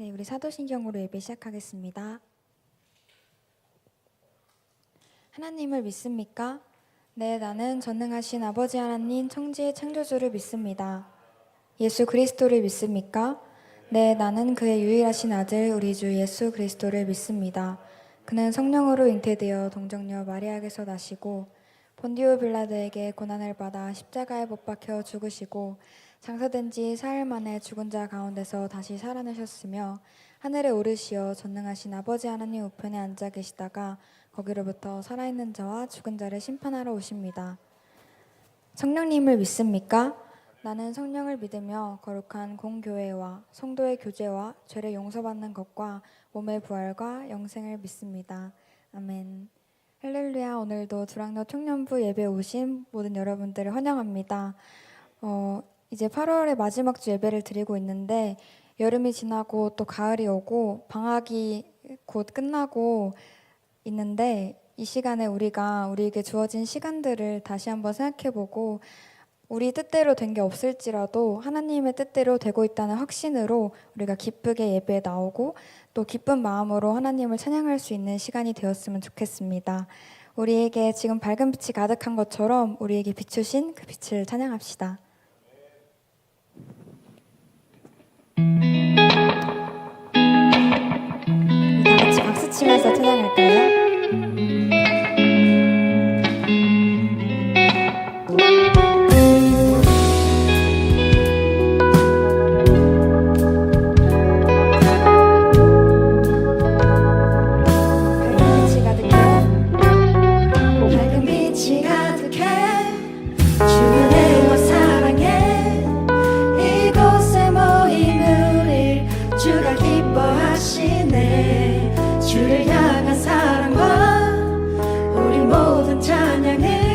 네, 우리 사도신경으로 예배 시작하겠습니다. 하나님을 믿습니까? 네, 나는 전능하신 아버지 하나님 천지의 창조주를 믿습니다. 예수 그리스도를 믿습니까? 네, 나는 그의 유일하신 아들 우리 주 예수 그리스도를 믿습니다. 그는 성령으로 잉태되어 동정녀 마리아에게서 나시고 본디오 빌라도에게 고난을 받아 십자가에 못 박혀 죽으시고 장사된 지 사흘 만에 죽은 자 가운데서 다시 살아나셨으며 하늘에 오르시어 전능하신 아버지 하나님 우편에 앉아 계시다가 거기로부터 살아있는 자와 죽은 자를 심판하러 오십니다. 성령님을 믿습니까? 나는 성령을 믿으며 거룩한 공교회와 성도의 교제와 죄를 용서받는 것과 몸의 부활과 영생을 믿습니다. 아멘. 할렐루야. 오늘도 두랑로 청년부 예배 오신 모든 여러분들을 환영합니다. 이제 8월의 마지막 주 예배를 드리고 있는데 여름이 지나고 또 가을이 오고 방학이 곧 끝나고 있는데 이 시간에 우리에게 주어진 시간들을 다시 한번 생각해보고 우리 뜻대로 된 게 없을지라도 하나님의 뜻대로 되고 있다는 확신으로 우리가 기쁘게 예배에 나오고 또 기쁜 마음으로 하나님을 찬양할 수 있는 시간이 되었으면 좋겠습니다. 우리에게 지금 밝은 빛이 가득한 것처럼 우리에게 비추신 그 빛을 찬양합시다. 다 같이 박수 치면서 찬양할까요? 주를 향한 사랑과 우리 모든 찬양을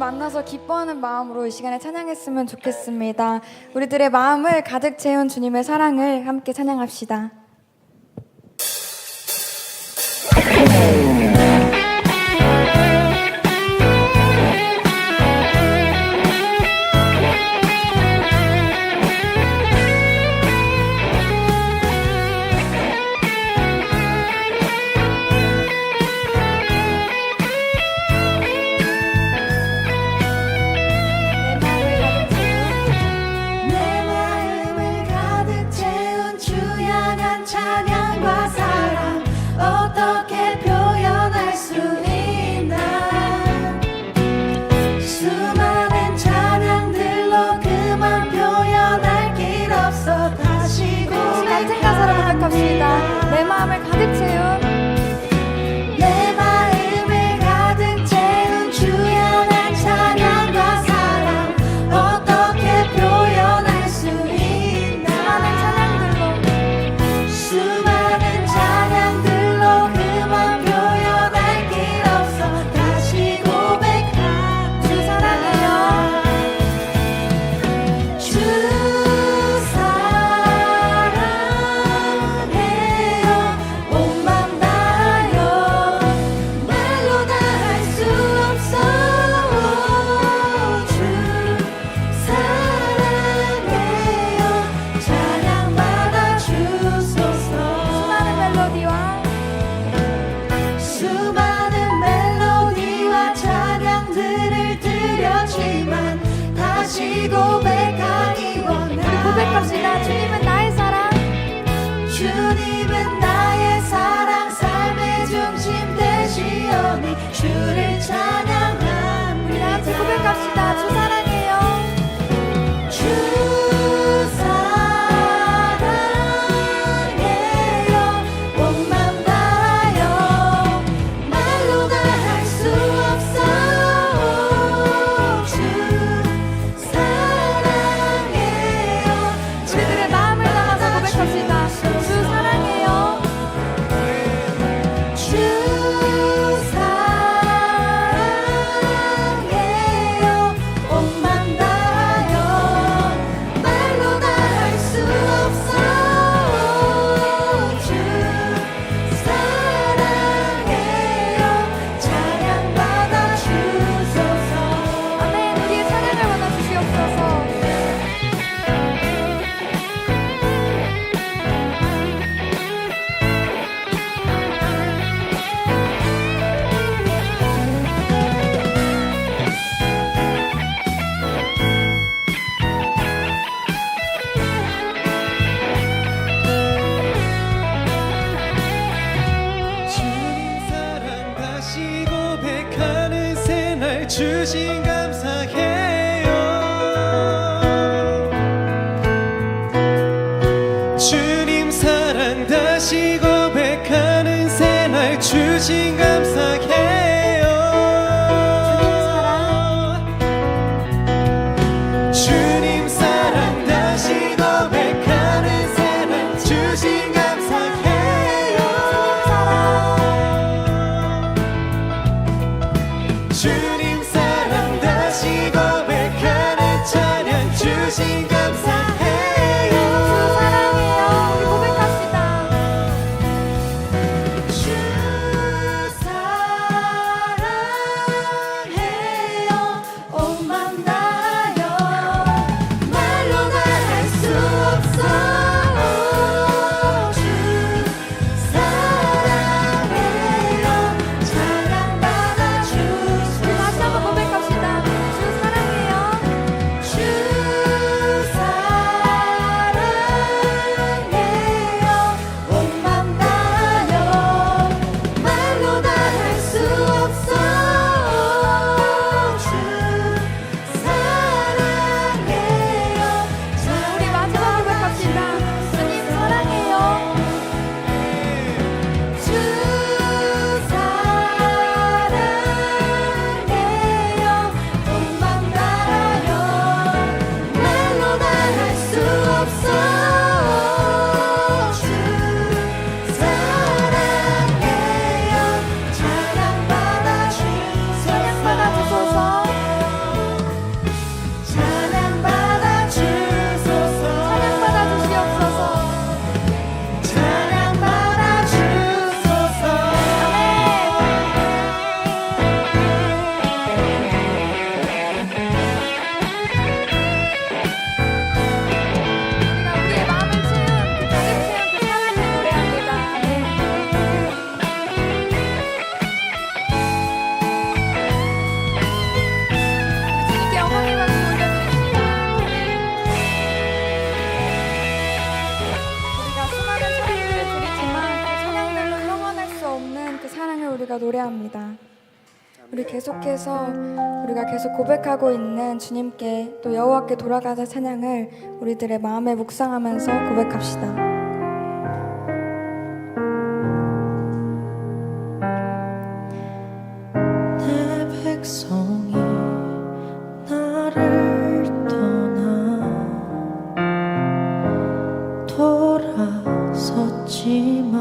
만나서 기뻐하는 마음으로 이 시간에 찬양했으면 좋겠습니다. 우리들의 마음을 가득 채운 주님의 사랑을 함께 찬양합시다. 내 마음을 가득 채운 주연한 찬양과 사랑 어떻게 표현할 수 있나 수많은 찬양들로 그만 표현할 길 없어 다시 고백한 주 사랑해요 주 고백합시다. 주님은 나의 사랑, 주님은 나의 사랑 삶의 중심 되시오니 주를 찬양합니다. 우리 다같이 고백합시다. 주 사랑해요. 주 사랑해요 온 맘 다하여 말로 다 할 수 없어 주 우리들의 마음을 담아서 고백합시다. 주 사랑해요. 주 사랑해요 온 맘 다하여 말로 다 할 수 없어 주 사랑해요 찬양받아 주소서 아멘. 우리의 찬양을 받아 주시옵소서. 주님 사랑 다시 고백하는 새날 주신 감사해요 주님 사랑 다시 고백하는 새날 주신 감사해요 주님 사랑 다시 고백하는 새날 주신 감사해요 주님 사랑 다시 고백하는 찬양 주신 감사해요 주 사랑해요. 우리 고백합시다. 주 사랑해요 온 맘 다하여 말로 다 할 수 없어 주 사랑해요 찬양받아 주소서 다시 합니다. 우리 계속해서 우리가 계속 고백하고 있는 주님께 또 여호와께 돌아가자 찬양을 우리들의 마음에 묵상하면서 고백합시다. 내 백성이 나를 떠나 돌아섰지만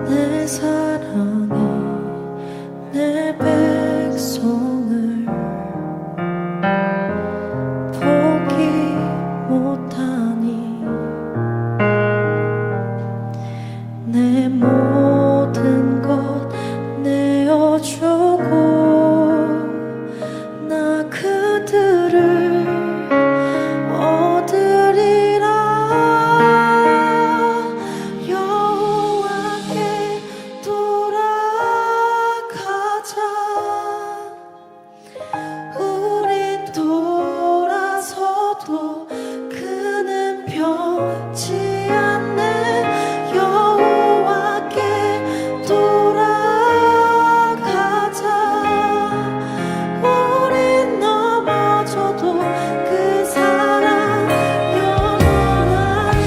내 사랑이 내 백성을 포기 못하니 내 모든 것 내어주고 나 그들을 얻으리라. 여호와께 돌아가자. 우린 돌아서도 그는 변치 않네. 여호와께 돌아가자. 우린 넘어져도 그 사랑 영원하네.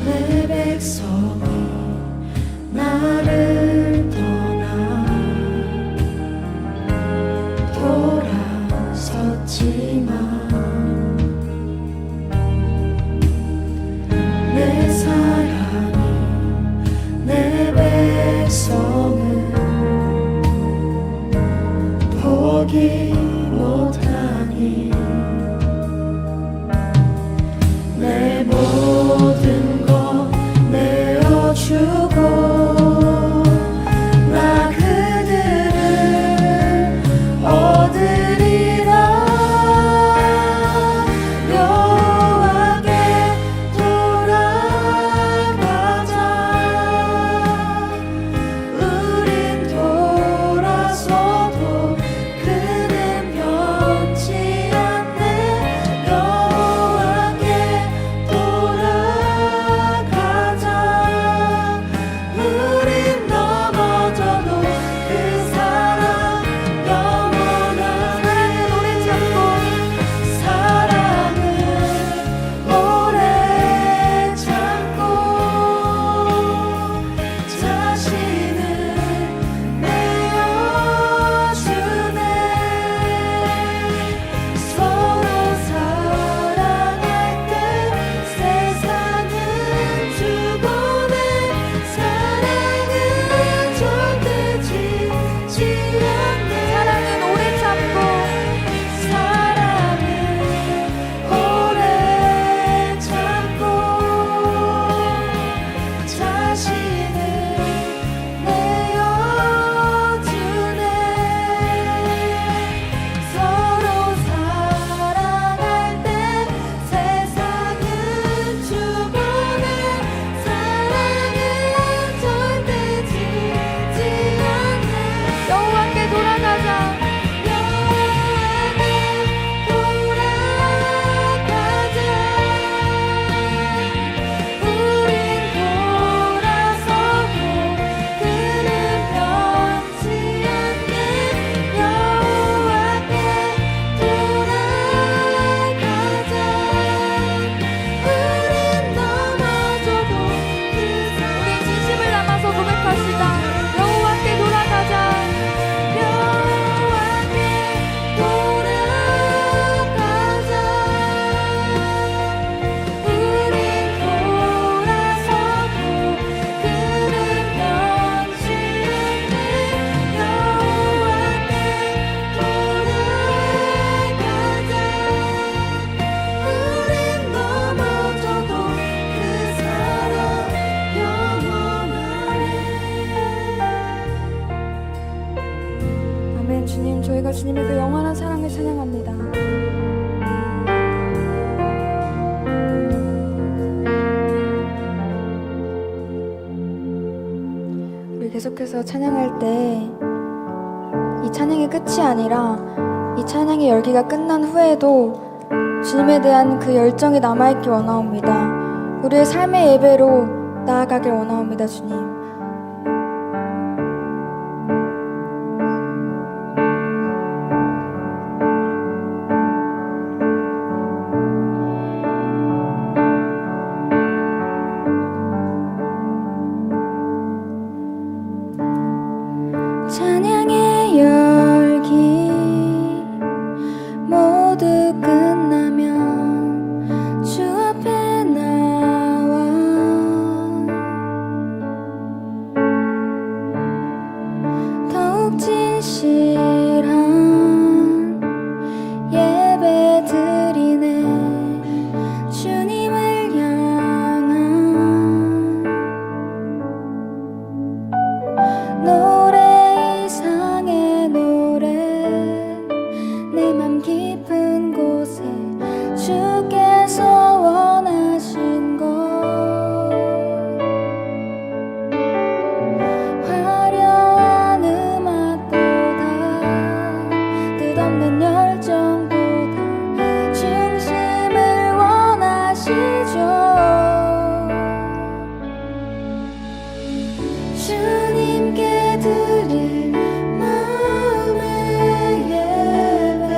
내 백성이 나를 떠나 돌아섰지만 내 사랑이 내 백성을 포기 못하니 내 모든 것 내어주고 나 그들을 얻으리라. 여호와께 돌아가자. 우린 돌아서도 그는 변치 않네. 여호와께 돌아가자. 우린 넘어져도 그 사랑 영원하네. 사랑은 오래 참고 자신을 내어주네. 서로 사랑할 때 세상은 죽어내. 사랑은 절대 지지 않네. 사랑은 오래 참고 사랑은 오래 참고 자신을 내어주네. 서로 사랑할 때 세상은 죽어내. 사랑은 절대 지지 않네. 여호와께 돌아가자. 여호와께 돌아가자. 우린 돌아서도 그는 변치 않네. 여호와께 돌아가자. 우린 넘어져도 그 사랑. 우리 진심을 담아서 고백합시다. 여호와께 돌아가자. 여호와께 돌아가자. 우린 돌아서도 그는 변치 않네. 여호와께 돌아가자. 우린 넘어져도 그 사랑 영원하네. 아멘. 주님, 저희가 주님의 그 영원한 사랑을 찬양합니다. 계속해서 찬양할 때 이 찬양의 끝이 아니라 이 찬양의 열기가 끝난 후에도 주님에 대한 그 열정이 남아있기 원하옵니다. 우리의 삶의 예배로 나아가길 원하옵니다, 주님. 찬양의 열기 모두 끝나면 주 앞에 나와 더욱 진실한 예배 드리네. 주님을 향한 노래 이상의 노래 내 맘 깊은 곳에 주께서 원하신 것 화려한 음악보다 끝없는 열정보다 중심을 원하시죠. 주님께 드릴 마음의 예배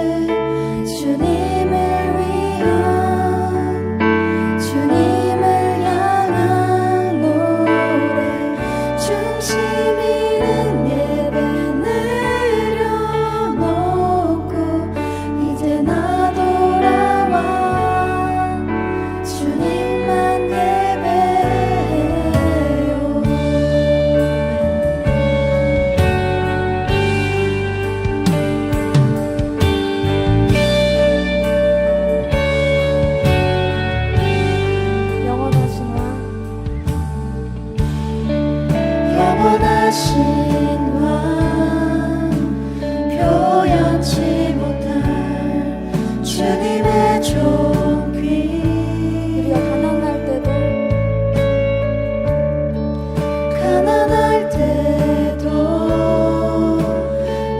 주님을 위한 주님을 향한 노래 중심 있는 예배 내려놓고 이제 나 돌아와 주님만 예배해요. 영원하신 왕 표현치 못할 주님의 종귀 우리가 가난할 때도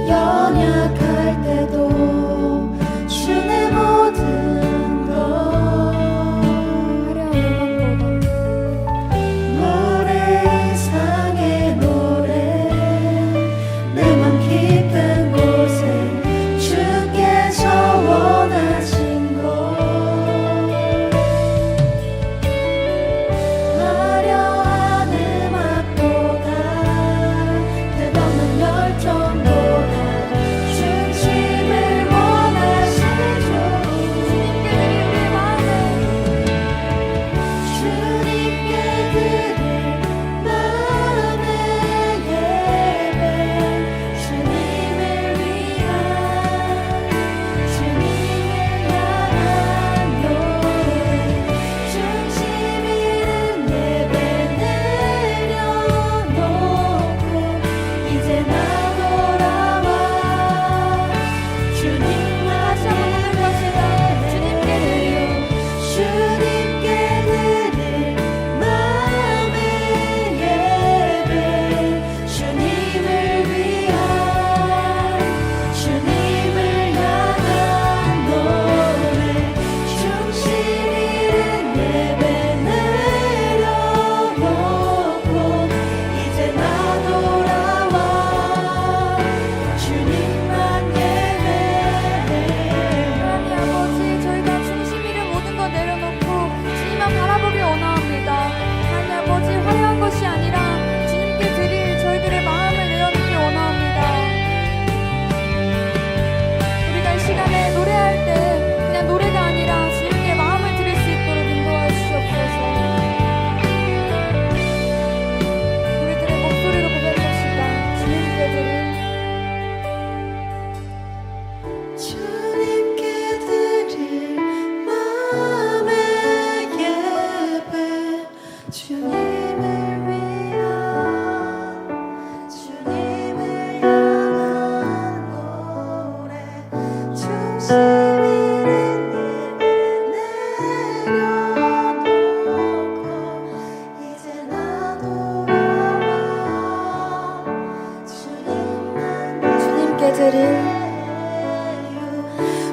연약할 때도 주의 모든 것 노래 이상의 노래 내 맘 깊은 곳에 주께서 원하신 것 화려한 음악보다 끝없는 열정보다 중심을 원하시죠. 주님께 드릴 마음의 예배 주님을 위한 주님을 향한 노래 중심 있는 예배 내려놓고 이제 나 돌아와 주님만 주님께 드릴 마음의 예배 주님을 위한 주님을 향한 노래 중심 있는 예배 내려놓고 이제 나 돌아와 주님만 예배해. 하나님 아버지, 저희가 중심 있는 모든 것 내려놓고 주님만 바라보기 원하옵니다. 하나님 아버지, 화려한 것이 아니라 주님께 드릴 저희들의 마음을 내려놓기 원하옵니다. 우리가 이 시간에 노래할 때 그냥 노래가 아니라 주님께 마음을 드릴 수 있도록 인도하여 주시옵소서. 우리들의 목소리로 고백합시다. 주님께 드릴 마음의 예배 주님을 위한 주님을 향한 노래 중심 있는 예배 내려놓고 이제 나 돌아와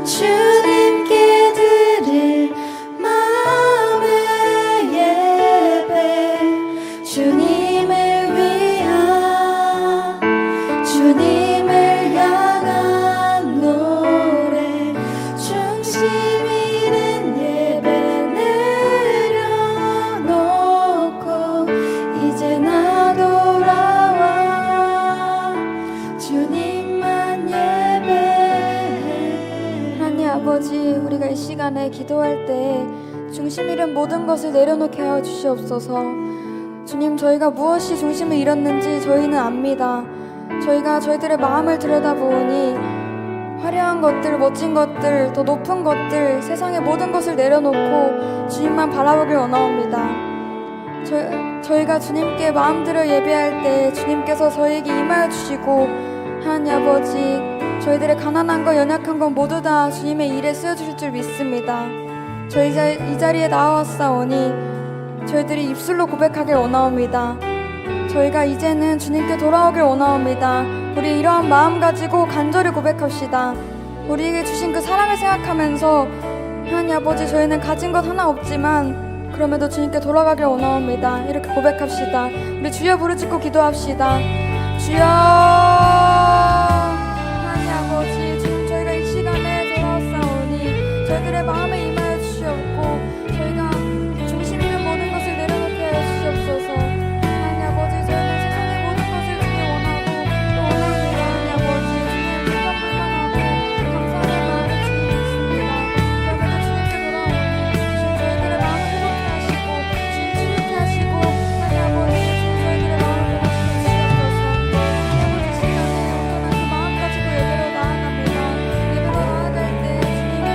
주님께 드릴 마음의 예배 주님을 위한 주님을 향한 노래 중심 있는 예배 내려놓고 이제 나 돌아와 주님만 예배해. 하나님 아버지, 우리가 이 시간에 기도할 때 중심 잃은 모든 것을 내려놓게 하여 주시옵소서. 주님, 저희가 무엇이 중심을 잃었는지 저희는 압니다. 저희가 저희들의 마음을 들여다보니 화려한 것들, 멋진 것들, 더 높은 것들, 세상의 모든 것을 내려놓고 주님만 바라보길 원하옵니다. 저희가 주님께 마음들여 예배할 때 주님께서 저희에게 임하여 주시고, 하나님 아버지, 저희들의 가난한 것, 연약한 것 모두 다 주님의 일에 쓰여주실 줄 믿습니다. 저희 이 자리에 나와왔사오니 저희들이 입술로 고백하길 원하옵니다. 저희가 이제는 주님께 돌아오길 원하옵니다. 우리 이러한 마음 가지고 간절히 고백합시다. 우리에게 주신 그 사랑을 생각하면서 하나님 아버지, 저희는 가진 것 하나 없지만 그럼에도 주님께 돌아가길 원하옵니다. 이렇게 고백합시다. 우리 주여 부르짖고 기도합시다. 주여. 하나님 아버지, 지금 저희가 이 시간에 돌아왔사오니 저희들의 마음에 임하여 주시옵고 저희가 중심 있는 모든 것을 내려놓게 하여 주시옵소서. 하나님 아버지, 저희는 세상의 모든 것을 주기 원하고 또 원합니다. 하나님 아버지, 주님 불평불만하고 감사하는 마음을 주님 있습니다. 그러면서 주님께 돌아오니 주님 저희들의 마음을 회복케 하시고 주님 치유케 하시고 하나님 아버지, 주님 저희들의 마음을 변화시켜 주시옵소서. 하나님 아버지, 시간에 온전한 그 마음 가지고 예배로 나아갑니다. 예배로 나아갈 때 주님의 그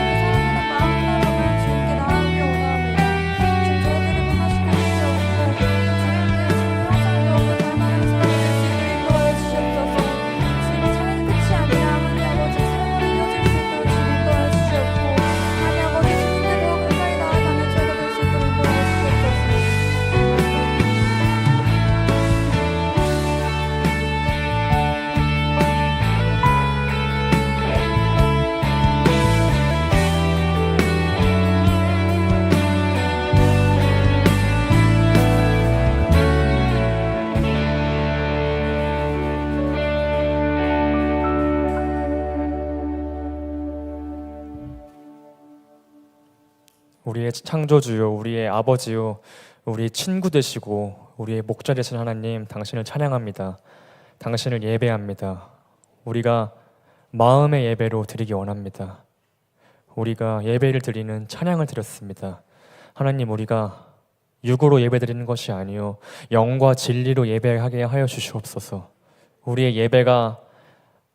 사랑하는 마음 따라가 주님께 나아가길 원합니다. 주님 저희들을 변화시켜 주시옵고 주님께 주님 형상을 더욱더 닮아가는 사람이 될 수 있도록 인도하여 주시옵소서. 주님의 찬양이 끝이 아니라 하나님 아버지 새로운 이어질 수 있도록 주님 인도하여 주시옵고 하나님 아버지, 주님께 더욱 가까이 나아가는 저희가 될 수 있도록 인도하여 주시옵소서. 우리의 창조주요, 우리의 아버지요, 우리의 친구 되시고 우리의 목자 되신 하나님, 당신을 찬양합니다. 당신을 예배합니다. 우리가 마음의 예배로 드리기 원합니다. 우리가 예배를 드리는 찬양을 드렸습니다. 하나님, 우리가 육으로 예배드리는 것이 아니요 영과 진리로 예배하게 하여 주시옵소서. 우리의 예배가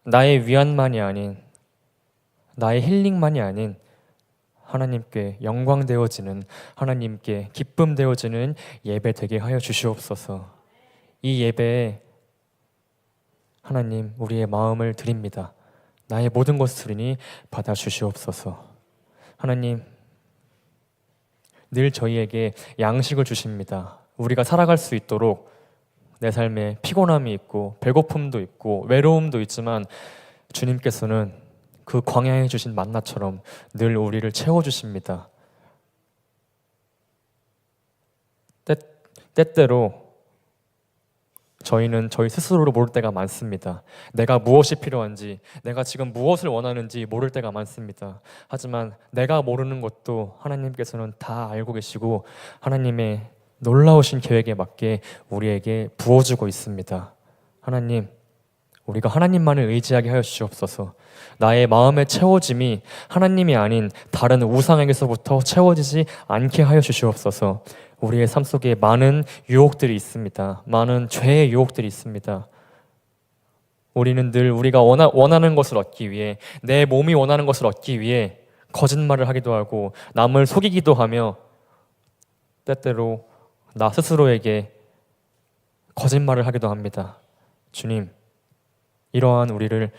나의 위안만이 아닌, 나의 힐링만이 아닌 하나님께 영광 되어지는, 하나님께 기쁨 되어지는 예배 되게 하여 주시옵소서. 이 예배에 하나님, 우리의 마음을 드립니다. 나의 모든 것을 드리니 받아 주시옵소서. 하나님, 늘 저희에게 양식을 주십니다. 우리가 살아갈 수 있도록 내 삶에 피곤함이 있고 배고픔도 있고 외로움도 있지만 주님께서는 그 광야에 주신 만나처럼 늘 우리를 채워주십니다. 때때로 저희는 저희 스스로를 모를 때가 많습니다. 내가 무엇이 필요한지, 내가 지금 무엇을 원하는지 모를 때가 많습니다. 하지만 내가 모르는 것도 하나님께서는 다 알고 계시고 하나님의 놀라우신 계획에 맞게 우리에게 부어주고 있습니다. 하나님, 우리가 하나님만을 의지하게 하여 주시옵소서. 나의 마음의 채워짐이 하나님이 아닌 다른 우상에게서부터 채워지지 않게 하여 주시옵소서. 우리의 삶 속에 많은 유혹들이 있습니다. 많은 죄의 유혹들이 있습니다. 우리는 늘 우리가 원하는 것을 얻기 위해, 내 몸이 원하는 것을 얻기 위해 거짓말을 하기도 하고 남을 속이기도 하며 때때로 나 스스로에게 거짓말을 하기도 합니다. 주님, 이러한 우리를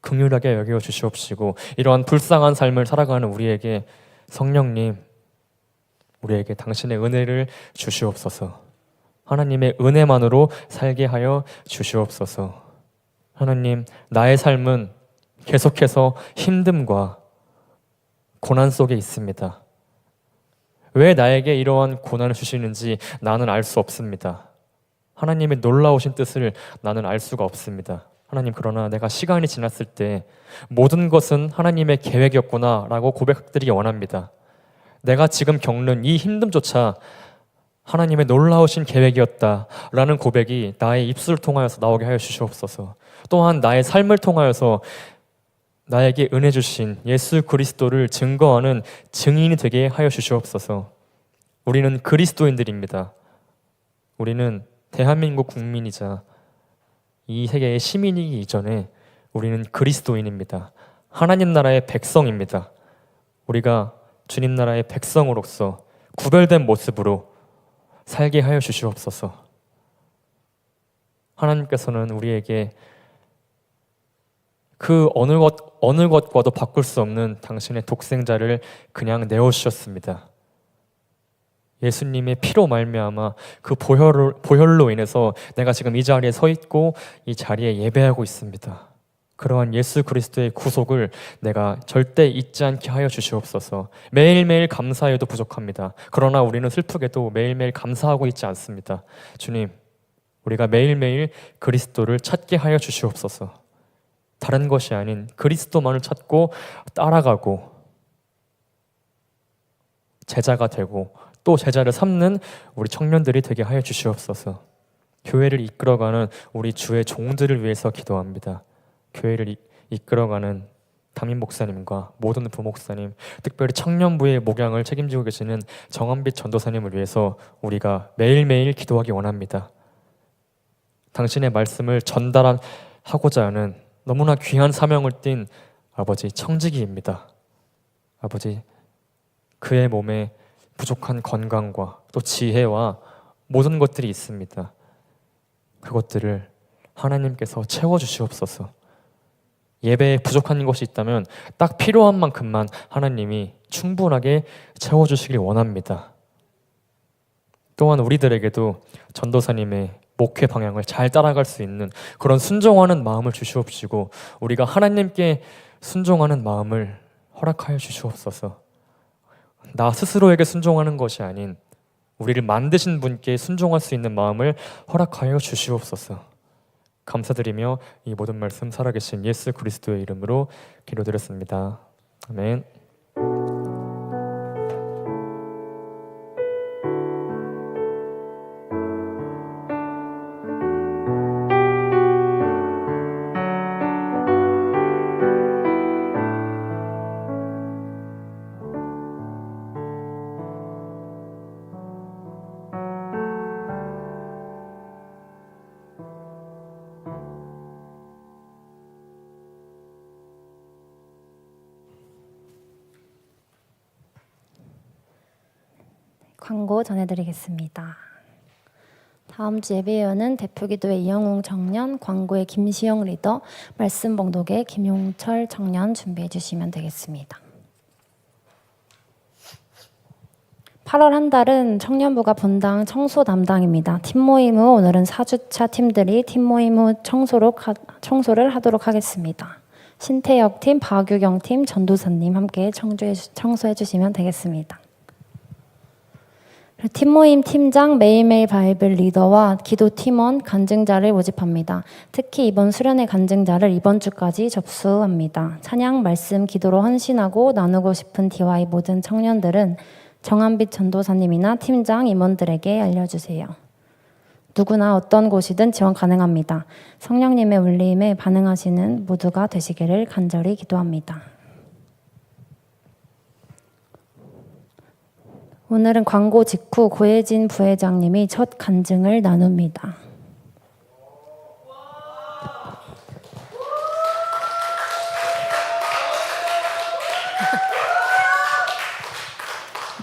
긍휼하게 여겨 주시옵시고 이러한 불쌍한 삶을 살아가는 우리에게 성령님, 우리에게 당신의 은혜를 주시옵소서. 하나님의 은혜만으로 살게 하여 주시옵소서. 하나님, 나의 삶은 계속해서 힘듦과 고난 속에 있습니다. 왜 나에게 이러한 고난을 주시는지 나는 알 수 없습니다. 하나님의 놀라우신 뜻을 나는 알 수가 없습니다. 하나님, 그러나 내가 시간이 지났을 때 모든 것은 하나님의 계획이었구나 라고 고백드리기 원합니다. 내가 지금 겪는 이 힘듦조차 하나님의 놀라우신 계획이었다 라는 고백이 나의 입술을 통하여서 나오게 하여 주시옵소서. 또한 나의 삶을 통하여서 나에게 은혜 주신 예수 그리스도를 증거하는 증인이 되게 하여 주시옵소서. 우리는 그리스도인들입니다. 우리는 대한민국 국민이자 이 세계의 시민이기 이전에 우리는 그리스도인입니다. 하나님 나라의 백성입니다. 우리가 주님 나라의 백성으로서 구별된 모습으로 살게 하여 주시옵소서. 하나님께서는 우리에게 그 어느 것과도 바꿀 수 없는 당신의 독생자를 그냥 내어주셨습니다. 예수님의 피로 말미암아 그 보혈로 인해서 내가 지금 이 자리에 서 있고 이 자리에 예배하고 있습니다. 그러한 예수 그리스도의 구속을 내가 절대 잊지 않게 하여 주시옵소서. 매일매일 감사해도 부족합니다. 그러나 우리는 슬프게도 매일매일 감사하고 있지 않습니다. 주님, 우리가 매일매일 그리스도를 찾게 하여 주시옵소서. 다른 것이 아닌 그리스도만을 찾고 따라가고 제자가 되고 또 제자를 삼는 우리 청년들이 되게 하여 주시옵소서. 교회를 이끌어가는 우리 주의 종들을 위해서 기도합니다. 교회를 이끌어가는 담임 목사님과 모든 부목사님, 특별히 청년부의 목양을 책임지고 계시는 정한빛 전도사님을 위해서 우리가 매일매일 기도하기 원합니다. 당신의 말씀을 전달하고자 하는 너무나 귀한 사명을 띤 아버지 청지기입니다. 아버지, 그의 몸에 부족한 건강과 또 지혜와 모든 것들이 있습니다. 그것들을 하나님께서 채워주시옵소서. 예배에 부족한 것이 있다면 딱 필요한 만큼만 하나님이 충분하게 채워주시길 원합니다. 또한 우리들에게도 전도사님의 목회 방향을 잘 따라갈 수 있는 그런 순종하는 마음을 주시옵시고 우리가 하나님께 순종하는 마음을 허락하여 주시옵소서. 나 스스로에게 순종하는 것이 아닌 우리를 만드신 분께 순종할 수 있는 마음을 허락하여 주시옵소서. 감사드리며 이 모든 말씀 살아계신 예수 그리스도의 이름으로 기도드렸습니다. 아멘. 광고 전해드리겠습니다. 다음 주 예배위원은 대표기도의 이영웅 청년, 광고의 김시영 리더, 말씀 봉독의 김용철 청년 준비해 주시면 되겠습니다. 8월 한 달은 청년부가 분당 청소 담당입니다. 팀 모임 후 오늘은 4주차 팀들이 팀 모임 후 청소를 하도록 하겠습니다. 신태혁 팀, 박유경 팀, 전도사님 함께 청소해 주시면 되겠습니다. 팀 모임 팀장, 매일매일 바이블 리더와 기도 팀원, 간증자를 모집합니다. 특히 이번 수련회 간증자를 이번 주까지 접수합니다. 찬양, 말씀, 기도로 헌신하고 나누고 싶은 DY 모든 청년들은 정한빛 전도사님이나 팀장, 임원들에게 알려주세요. 누구나 어떤 곳이든 지원 가능합니다. 성령님의 울림에 반응하시는 모두가 되시기를 간절히 기도합니다. 오늘은 광고 직후 고혜진 부회장님이 첫 간증을 나눕니다.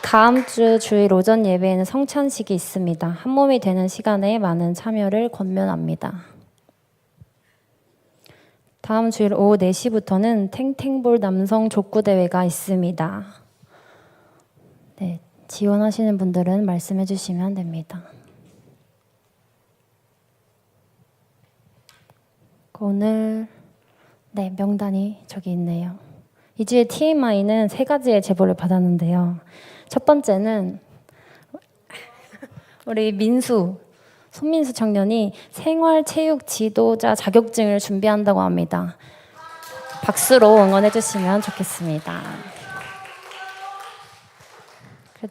다음 주 주일 오전 예배에는 성찬식이 있습니다. 한 몸이 되는 시간에 많은 참여를 권면합니다. 다음 주일 오후 4시부터는 탱탱볼 남성 족구대회가 있습니다. 네, 지원하시는 분들은 말씀해 주시면 됩니다. 오늘 네, 명단이 저기 있네요. 이 주의 TMI는 3가지의 제보를 받았는데요. 첫 번째는 우리 손민수 청년이 생활체육 지도자 자격증을 준비한다고 합니다. 박수로 응원해 주시면 좋겠습니다.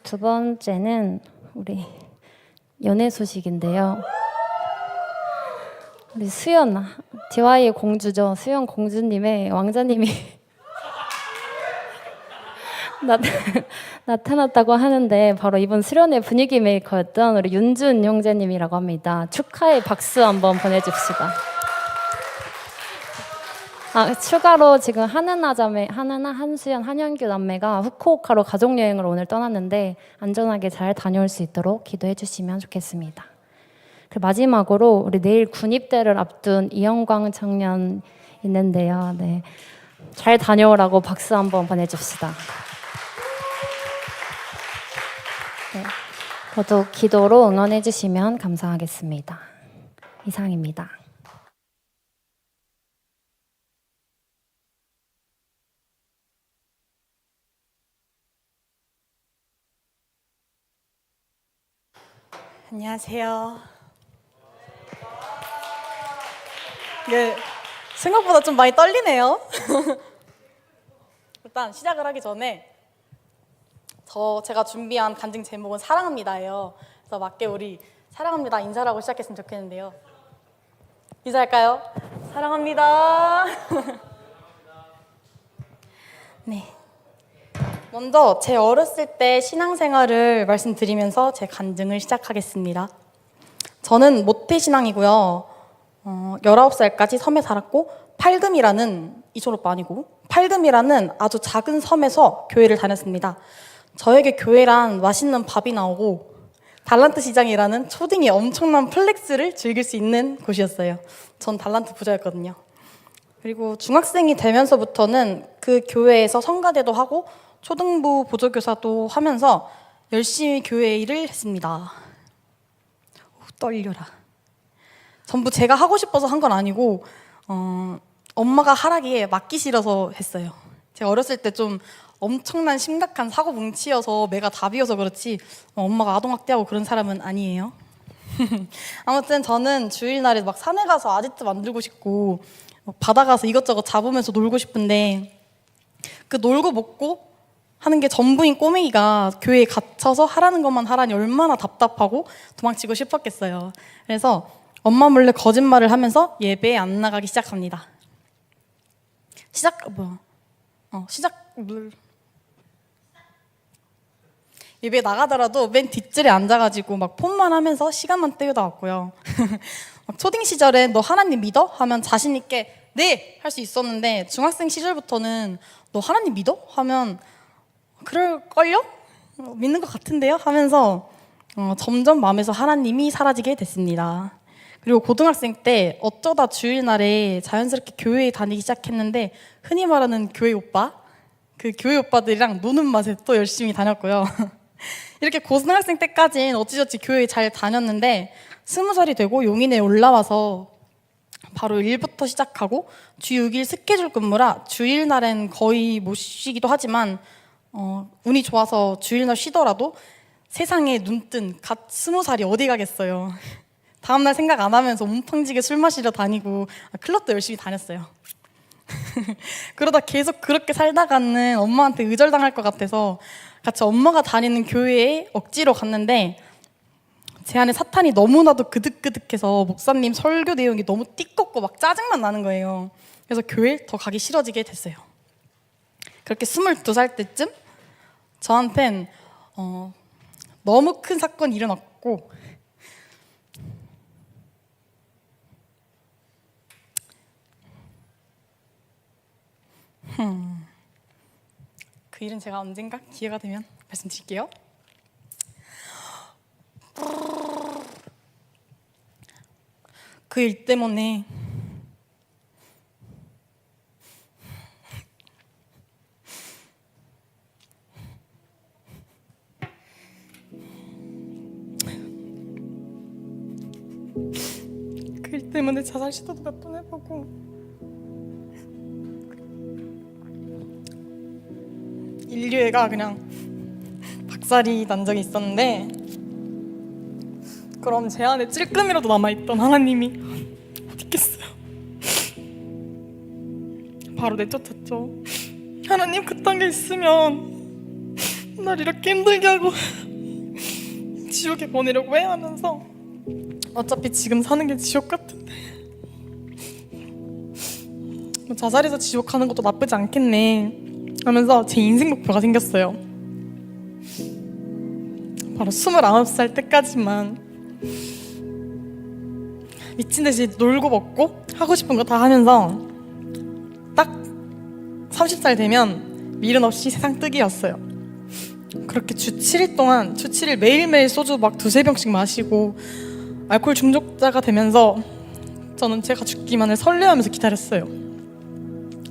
두 번째는 우리 연애 소식인데요. 우리 수연, DY의 공주죠. 수연 공주님의 왕자님이 나타났다고 하는데 바로 이번 수련회 분위기 메이커였던 우리 윤준 형제님이라고 합니다. 축하의 박수 한번 보내줍시다. 추가로 지금 한은하 자매, 한은하, 한수연, 한현규 남매가 후쿠오카로 가족여행을 오늘 떠났는데 안전하게 잘 다녀올 수 있도록 기도해 주시면 좋겠습니다. 마지막으로 우리 내일 군입대를 앞둔 이영광 청년 있는데요. 네, 잘 다녀오라고 박수 한번 보내줍시다. 네, 모두 기도로 응원해 주시면 감사하겠습니다. 이상입니다. 안녕하세요. 네, 생각보다 좀 많이 떨리네요. 일단 시작을 하기 전에 제가 준비한 간증 제목은 사랑합니다예요. 그래서 맞게 우리 사랑합니다 인사를 하고 시작했으면 좋겠는데요. 인사할까요? 사랑합니다. 네. 먼저 제 어렸을 때 신앙생활을 말씀드리면서 제 간증을 시작하겠습니다. 저는 모태신앙이고요. 19살까지 섬에 살았고 팔금이라는 이촌 오빠 아니고 팔금이라는 아주 작은 섬에서 교회를 다녔습니다. 저에게 교회란 맛있는 밥이 나오고 달란트 시장이라는 초딩이 엄청난 플렉스를 즐길 수 있는 곳이었어요. 전 달란트 부자였거든요. 그리고 중학생이 되면서부터는 그 교회에서 성가대도 하고 초등부 보조교사도 하면서 열심히 교회 일을 했습니다. 떨려라. 전부 제가 하고 싶어서 한 건 아니고 엄마가 하라기에 맞기 싫어서 했어요. 제가 어렸을 때 좀 엄청난 심각한 사고 뭉치여서 매가 다 비어서 그렇지 엄마가 아동학대하고 그런 사람은 아니에요. 아무튼 저는 주일날에 막 산에 가서 아지트 만들고 싶고 바다 가서 이것저것 잡으면서 놀고 싶은데 그 놀고 먹고 하는 게 전부인 꼬맹이가 교회에 갇혀서 하라는 것만 하라니 얼마나 답답하고 도망치고 싶었겠어요. 그래서 엄마 몰래 거짓말을 하면서 예배에 안 나가기 시작합니다. 예배에 나가더라도 맨 뒷줄에 앉아가지고 막 폰만 하면서 시간만 때우다 왔고요. 초딩 시절엔 너 하나님 믿어? 하면 자신 있게 네! 할 수 있었는데 중학생 시절부터는 너 하나님 믿어? 하면 그럴걸요? 믿는 것 같은데요? 하면서 점점 마음에서 하나님이 사라지게 됐습니다. 그리고 고등학생 때 어쩌다 주일날에 자연스럽게 교회에 다니기 시작했는데 흔히 말하는 교회 오빠? 그 교회 오빠들이랑 노는 맛에 또 열심히 다녔고요. 이렇게 고등학생 때까지는 어찌저찌 교회에 잘 다녔는데 20살이 되고 용인에 올라와서 바로 일부터 시작하고 주 6일 스케줄 근무라 주일날엔 거의 못 쉬기도 하지만 운이 좋아서 주일날 쉬더라도 세상에 눈뜬 갓 20살이 어디 가겠어요. 다음날 생각 안 하면서 움팡지게 술 마시러 다니고 클럽도 열심히 다녔어요. 그러다 계속 그렇게 살다가는 엄마한테 의절당할 것 같아서 같이 엄마가 다니는 교회에 억지로 갔는데 제 안에 사탄이 너무나도 그득그득해서 목사님 설교 내용이 너무 띠껍고 막 짜증만 나는 거예요. 그래서 교회에 더 가기 싫어지게 됐어요. 그렇게 22살 때쯤 저한텐 너무 큰 사건이 일어났고 그 일은 제가 언젠가 기회가 되면 말씀드릴게요. 그 일 때문에 자살 시도도 몇 번 해보고 인류애가 그냥 박살이 난 적이 있었는데, 그럼 제 안에 찔끔이라도 남아있던 하나님이 어디 있겠어요? 바로 내쫓았죠. 하나님 그딴 게 있으면 날 이렇게 힘들게 하고 지옥에 보내려고 해? 하면서 어차피 지금 사는 게 지옥 같은데 뭐 자살해서 지옥 가는 것도 나쁘지 않겠네 하면서 제 인생 목표가 생겼어요. 바로 29살 때까지만 미친 듯이 놀고 먹고 하고 싶은 거 다 하면서 딱 30살 되면 미련 없이 세상 뜨기였어요. 그렇게 주 7일 동안 주 7일 매일매일 소주 막 2-3병씩 마시고 알코올 중독자가 되면서 저는 제가 죽기만을 설레하면서 기다렸어요.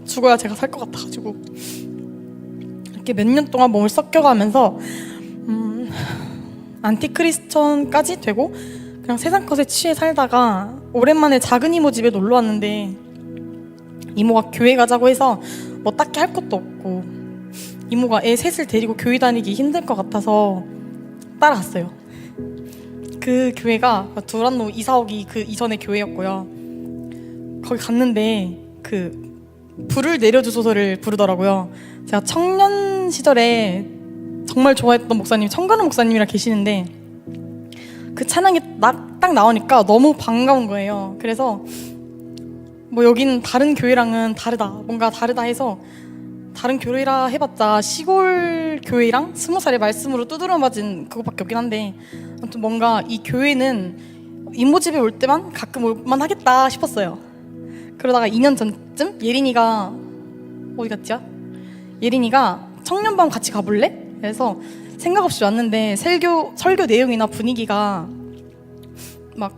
죽어야 제가 살 것 같아가지고 이렇게 몇 년 동안 몸을 섞여가면서 안티크리스천까지 되고 그냥 세상 것에 취해 살다가 오랜만에 작은 이모 집에 놀러 왔는데 이모가 교회 가자고 해서 뭐 딱히 할 것도 없고 이모가 애 셋을 데리고 교회 다니기 힘들 것 같아서 따라갔어요. 그 교회가 두란노 이사오기 그 이전의 교회였고요. 거기 갔는데 그 불을 내려주소서를 부르더라고요. 제가 청년 시절에 정말 좋아했던 목사님이 청관우 목사님이라 계시는데 그 찬양이 딱 나오니까 너무 반가운 거예요. 그래서 뭐 여기는 다른 교회랑은 다르다, 뭔가 다르다 해서 다른 교회라 해봤자 시골 교회랑 20살의 말씀으로 두드려 맞은 그것밖에 없긴 한데 아무튼 뭔가 이 교회는 이모 집에 올 때만 가끔 올만 하겠다 싶었어요. 그러다가 2년 전쯤 예린이가 어디 갔지야? 예린이가 청년반 같이 가볼래? 그래서 생각 없이 왔는데 설교 내용이나 분위기가 막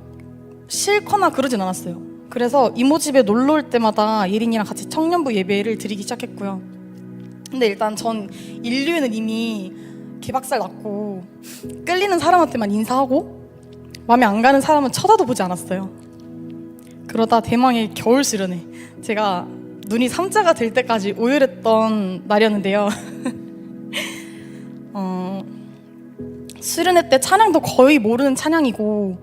싫거나 그러진 않았어요. 그래서 이모 집에 놀러 올 때마다 예린이랑 같이 청년부 예배를 드리기 시작했고요. 근데 일단 전 인류에는 이미 개박살 났고 끌리는 사람한테만 인사하고 마음에 안 가는 사람은 쳐다도 보지 않았어요. 그러다 대망의 겨울 수련회, 제가 눈이 삼자가 될 때까지 오열했던 날이었는데요. 수련회 때 찬양도 거의 모르는 찬양이고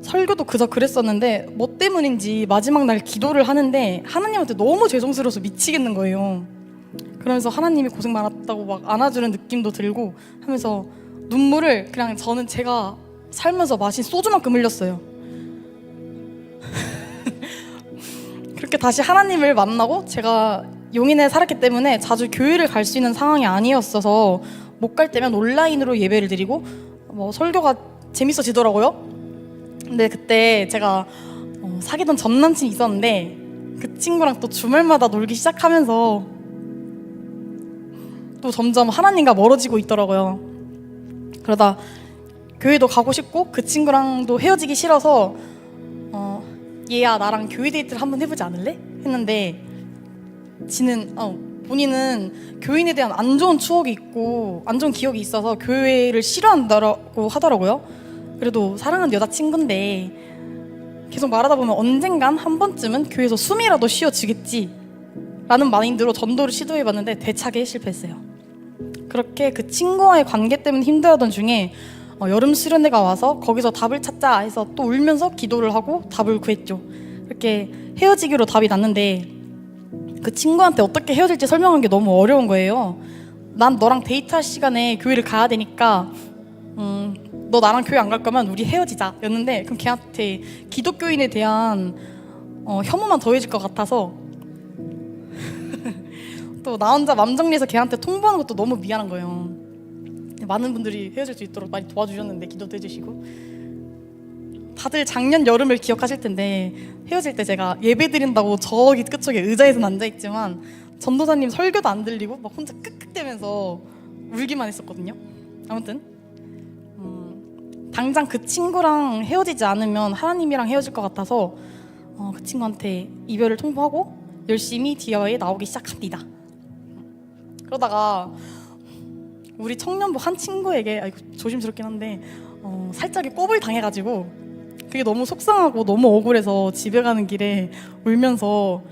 설교도 그저 그랬었는데 뭐 때문인지 마지막 날 기도를 하는데 하나님한테 너무 죄송스러워서 미치겠는 거예요. 그러면서 하나님이 고생 많았다고 막 안아주는 느낌도 들고 하면서 눈물을 그냥 저는 제가 살면서 마신 소주만큼 흘렸어요. 그렇게 다시 하나님을 만나고 제가 용인에 살았기 때문에 자주 교회를 갈 수 있는 상황이 아니었어서 못 갈 때면 온라인으로 예배를 드리고 뭐 설교가 재밌어지더라고요. 근데 그때 제가 사귀던 전 남친이 있었는데 그 친구랑 또 주말마다 놀기 시작하면서 또 점점 하나님과 멀어지고 있더라고요. 그러다 교회도 가고 싶고 그 친구랑도 헤어지기 싫어서 얘야 나랑 교회 데이트를 한번 해보지 않을래? 했는데 지는 본인은 교인에 대한 안 좋은 추억이 있고 안 좋은 기억이 있어서 교회를 싫어한다고 하더라고요. 그래도 사랑하는 여자친구인데 계속 말하다 보면 언젠간 한 번쯤은 교회에서 숨이라도 쉬어지겠지 라는 마인드로 전도를 시도해봤는데 대차게 실패했어요. 그렇게 그 친구와의 관계 때문에 힘들었던 중에 여름 수련회가 와서 거기서 답을 찾자 해서 또 울면서 기도를 하고 답을 구했죠. 이렇게 헤어지기로 답이 났는데 그 친구한테 어떻게 헤어질지 설명한 게 너무 어려운 거예요. 난 너랑 데이트할 시간에 교회를 가야 되니까 너 나랑 교회 안 갈 거면 우리 헤어지자 였는데 그럼 걔한테 기독교인에 대한 혐오만 더해질 것 같아서 또 나 혼자 맘 정리해서 걔한테 통보하는 것도 너무 미안한 거예요. 많은 분들이 헤어질 수 있도록 많이 도와주셨는데 기도도 해주시고 다들 작년 여름을 기억하실 텐데 헤어질 때 제가 예배 드린다고 저기 끝쪽에 의자에서 앉아있지만 전도사님 설교도 안 들리고 막 혼자 끄끄대면서 울기만 했었거든요. 아무튼 당장 그 친구랑 헤어지지 않으면 하나님이랑 헤어질 것 같아서 그 친구한테 이별을 통보하고 열심히 디아에 나오기 시작합니다. 그러다가 우리 청년부 한 친구에게 조심스럽긴 한데 살짝의 꼽을 당해가지고 그게 너무 속상하고 너무 억울해서 집에 가는 길에 울면서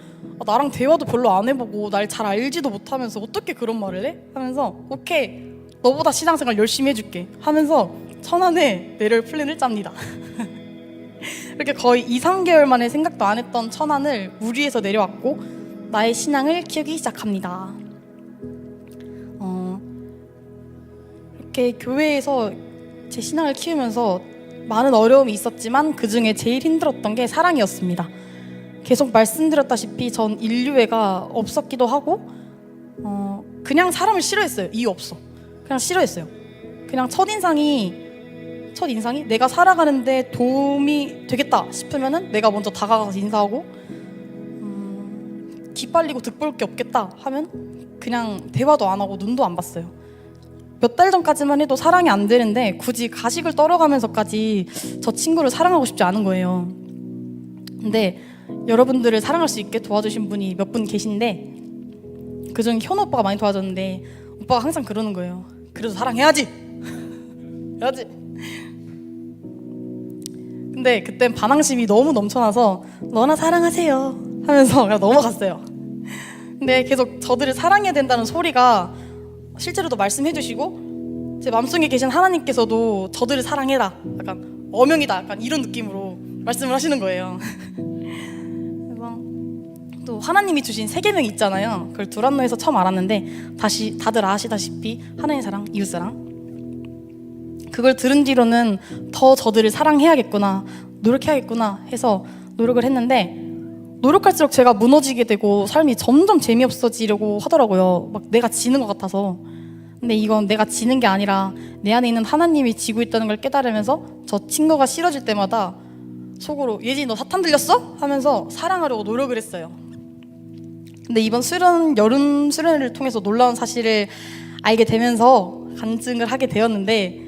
나랑 대화도 별로 안 해보고 날 잘 알지도 못하면서 어떻게 그런 말을 해? 하면서 오케이, 너보다 신앙생활 열심히 해줄게 하면서 천안에 내려올 플랜을 짭니다. 이렇게 거의 2, 3개월 만에 생각도 안 했던 천안을 무리해서 내려왔고 나의 신앙을 키우기 시작합니다. 이렇게 교회에서 제 신앙을 키우면서 많은 어려움이 있었지만 그 중에 제일 힘들었던 게 사랑이었습니다. 계속 말씀드렸다시피 전 인류애가 없었기도 하고 그냥 사람을 싫어했어요. 이유 없어. 그냥 싫어했어요. 그냥 첫인상이 내가 살아가는데 도움이 되겠다 싶으면은 내가 먼저 다가가서 인사하고 기빨리고 득볼 게 없겠다 하면 그냥 대화도 안 하고 눈도 안 봤어요. 몇 달 전까지만 해도 사랑이 안 되는데 굳이 가식을 떨어가면서까지 저 친구를 사랑하고 싶지 않은 거예요. 근데 여러분들을 사랑할 수 있게 도와주신 분이 몇 분 계신데 그중 현우 오빠가 많이 도와줬는데 오빠가 항상 그러는 거예요. 그래도 사랑해야지. 해야지. 근데 그땐 반항심이 너무 넘쳐나서 너나 사랑하세요 하면서 그냥 넘어갔어요. 근데 계속 저들을 사랑해야 된다는 소리가 실제로도 말씀해 주시고 제 마음속에 계신 하나님께서도 저들을 사랑해라, 약간 어명이다, 약간 이런 느낌으로 말씀을 하시는 거예요. 그래서 또 하나님이 주신 세계명이 있잖아요. 그걸 두란노에서 처음 알았는데 다시 다들 아시다시피 하나님 사랑, 이웃 사랑. 그걸 들은 뒤로는 더 저들을 사랑해야겠구나, 노력해야겠구나 해서 노력을 했는데 노력할수록 제가 무너지게 되고 삶이 점점 재미없어지려고 하더라고요. 막 내가 지는 것 같아서. 근데 이건 내가 지는 게 아니라 내 안에 있는 하나님이 지고 있다는 걸 깨달으면서 저 친구가 싫어질 때마다 속으로 예진이 너 사탄 들렸어? 하면서 사랑하려고 노력을 했어요. 근데 이번 여름 수련회를 통해서 놀라운 사실을 알게 되면서 간증을 하게 되었는데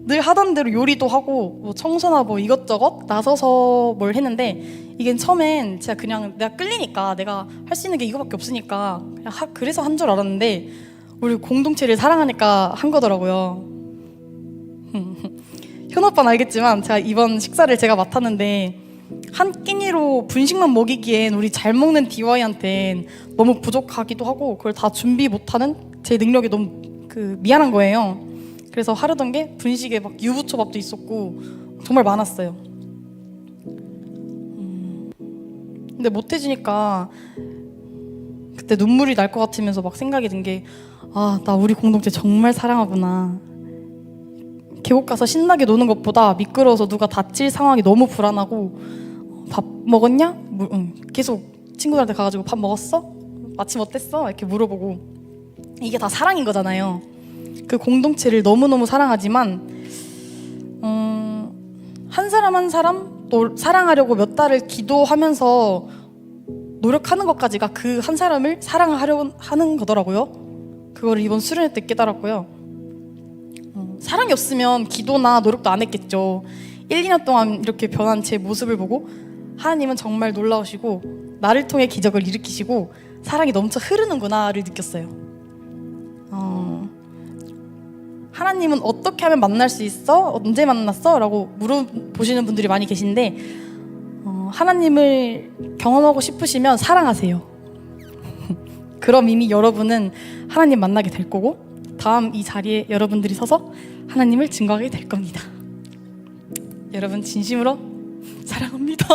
늘 하던 대로 요리도 하고 뭐 청소나 뭐 이것저것 나서서 뭘 했는데 이게 처음엔 제가 그냥 내가 끌리니까 내가 할 수 있는 게 이거밖에 없으니까 그냥 그래서 한 줄 알았는데 우리 공동체를 사랑하니까 한 거더라고요. 현우 오빠는 알겠지만 제가 이번 식사를 제가 맡았는데 한 끼니로 분식만 먹이기엔 우리 잘 먹는 DY한텐 너무 부족하기도 하고 그걸 다 준비 못하는 제 능력이 너무 미안한 거예요. 그래서 하려던 게 분식에 막 유부초밥도 있었고 정말 많았어요. 근데 못 해주니까 그때 눈물이 날 것 같으면서 막 생각이 든 게 나 우리 공동체 정말 사랑하구나. 계곡 가서 신나게 노는 것보다 미끄러워서 누가 다칠 상황이 너무 불안하고 밥 먹었냐? 계속 친구들한테 가가지고 밥 먹었어? 아침 어땠어? 이렇게 물어보고 이게 다 사랑인 거잖아요. 그 공동체를 너무너무 사랑하지만 한 사람 한 사람 또 사랑하려고 몇 달을 기도하면서 노력하는 것까지가 그 한 사람을 사랑하려고 하는 거더라고요. 그거를 이번 수련회 때 깨달았고요. 사랑이 없으면 기도나 노력도 안 했겠죠. 1, 2년 동안 이렇게 변한 제 모습을 보고 하나님은 정말 놀라우시고 나를 통해 기적을 일으키시고 사랑이 넘쳐 흐르는구나를 느꼈어요. 하나님은 어떻게 하면 만날 수 있어? 언제 만났어? 라고 물어보시는 분들이 많이 계신데 하나님을 경험하고 싶으시면 사랑하세요. 그럼 이미 여러분은 하나님 만나게 될 거고 다음 이 자리에 여러분들이 서서 하나님을 증거하게 될 겁니다. 여러분 진심으로 사랑합니다.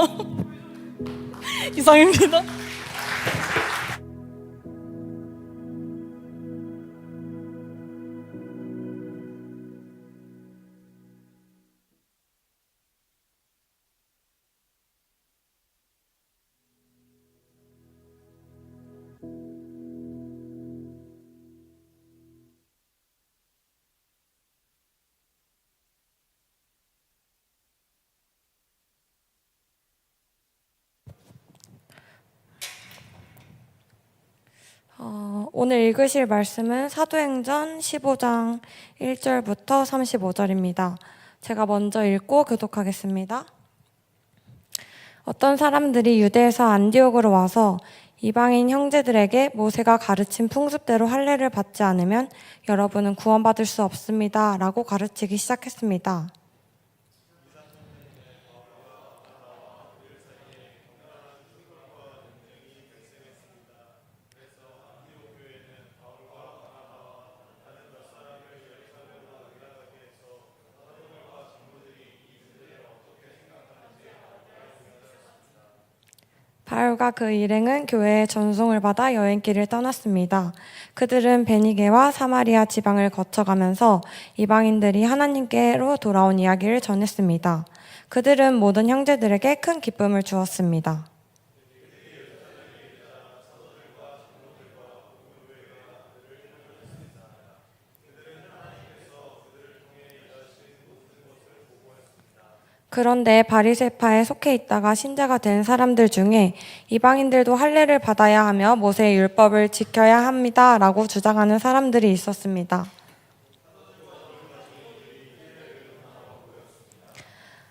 이상입니다. 오늘 읽으실 말씀은 사도행전 15장 1절부터 35절입니다. 제가 먼저 읽고 교독하겠습니다. 어떤 사람들이 유대에서 안디옥으로 와서 이방인 형제들에게 모세가 가르친 풍습대로 할례를 받지 않으면 여러분은 구원받을 수 없습니다. 라고 가르치기 시작했습니다. 바울과 그 일행은 교회의 전송을 받아 여행길을 떠났습니다. 그들은 베니게와 사마리아 지방을 거쳐가면서 이방인들이 하나님께로 돌아온 이야기를 전했습니다. 그들은 모든 형제들에게 큰 기쁨을 주었습니다. 그런데 바리새파에 속해 있다가 신자가 된 사람들 중에 이방인들도 할례를 받아야 하며 모세의 율법을 지켜야 합니다라고 주장하는 사람들이 있었습니다.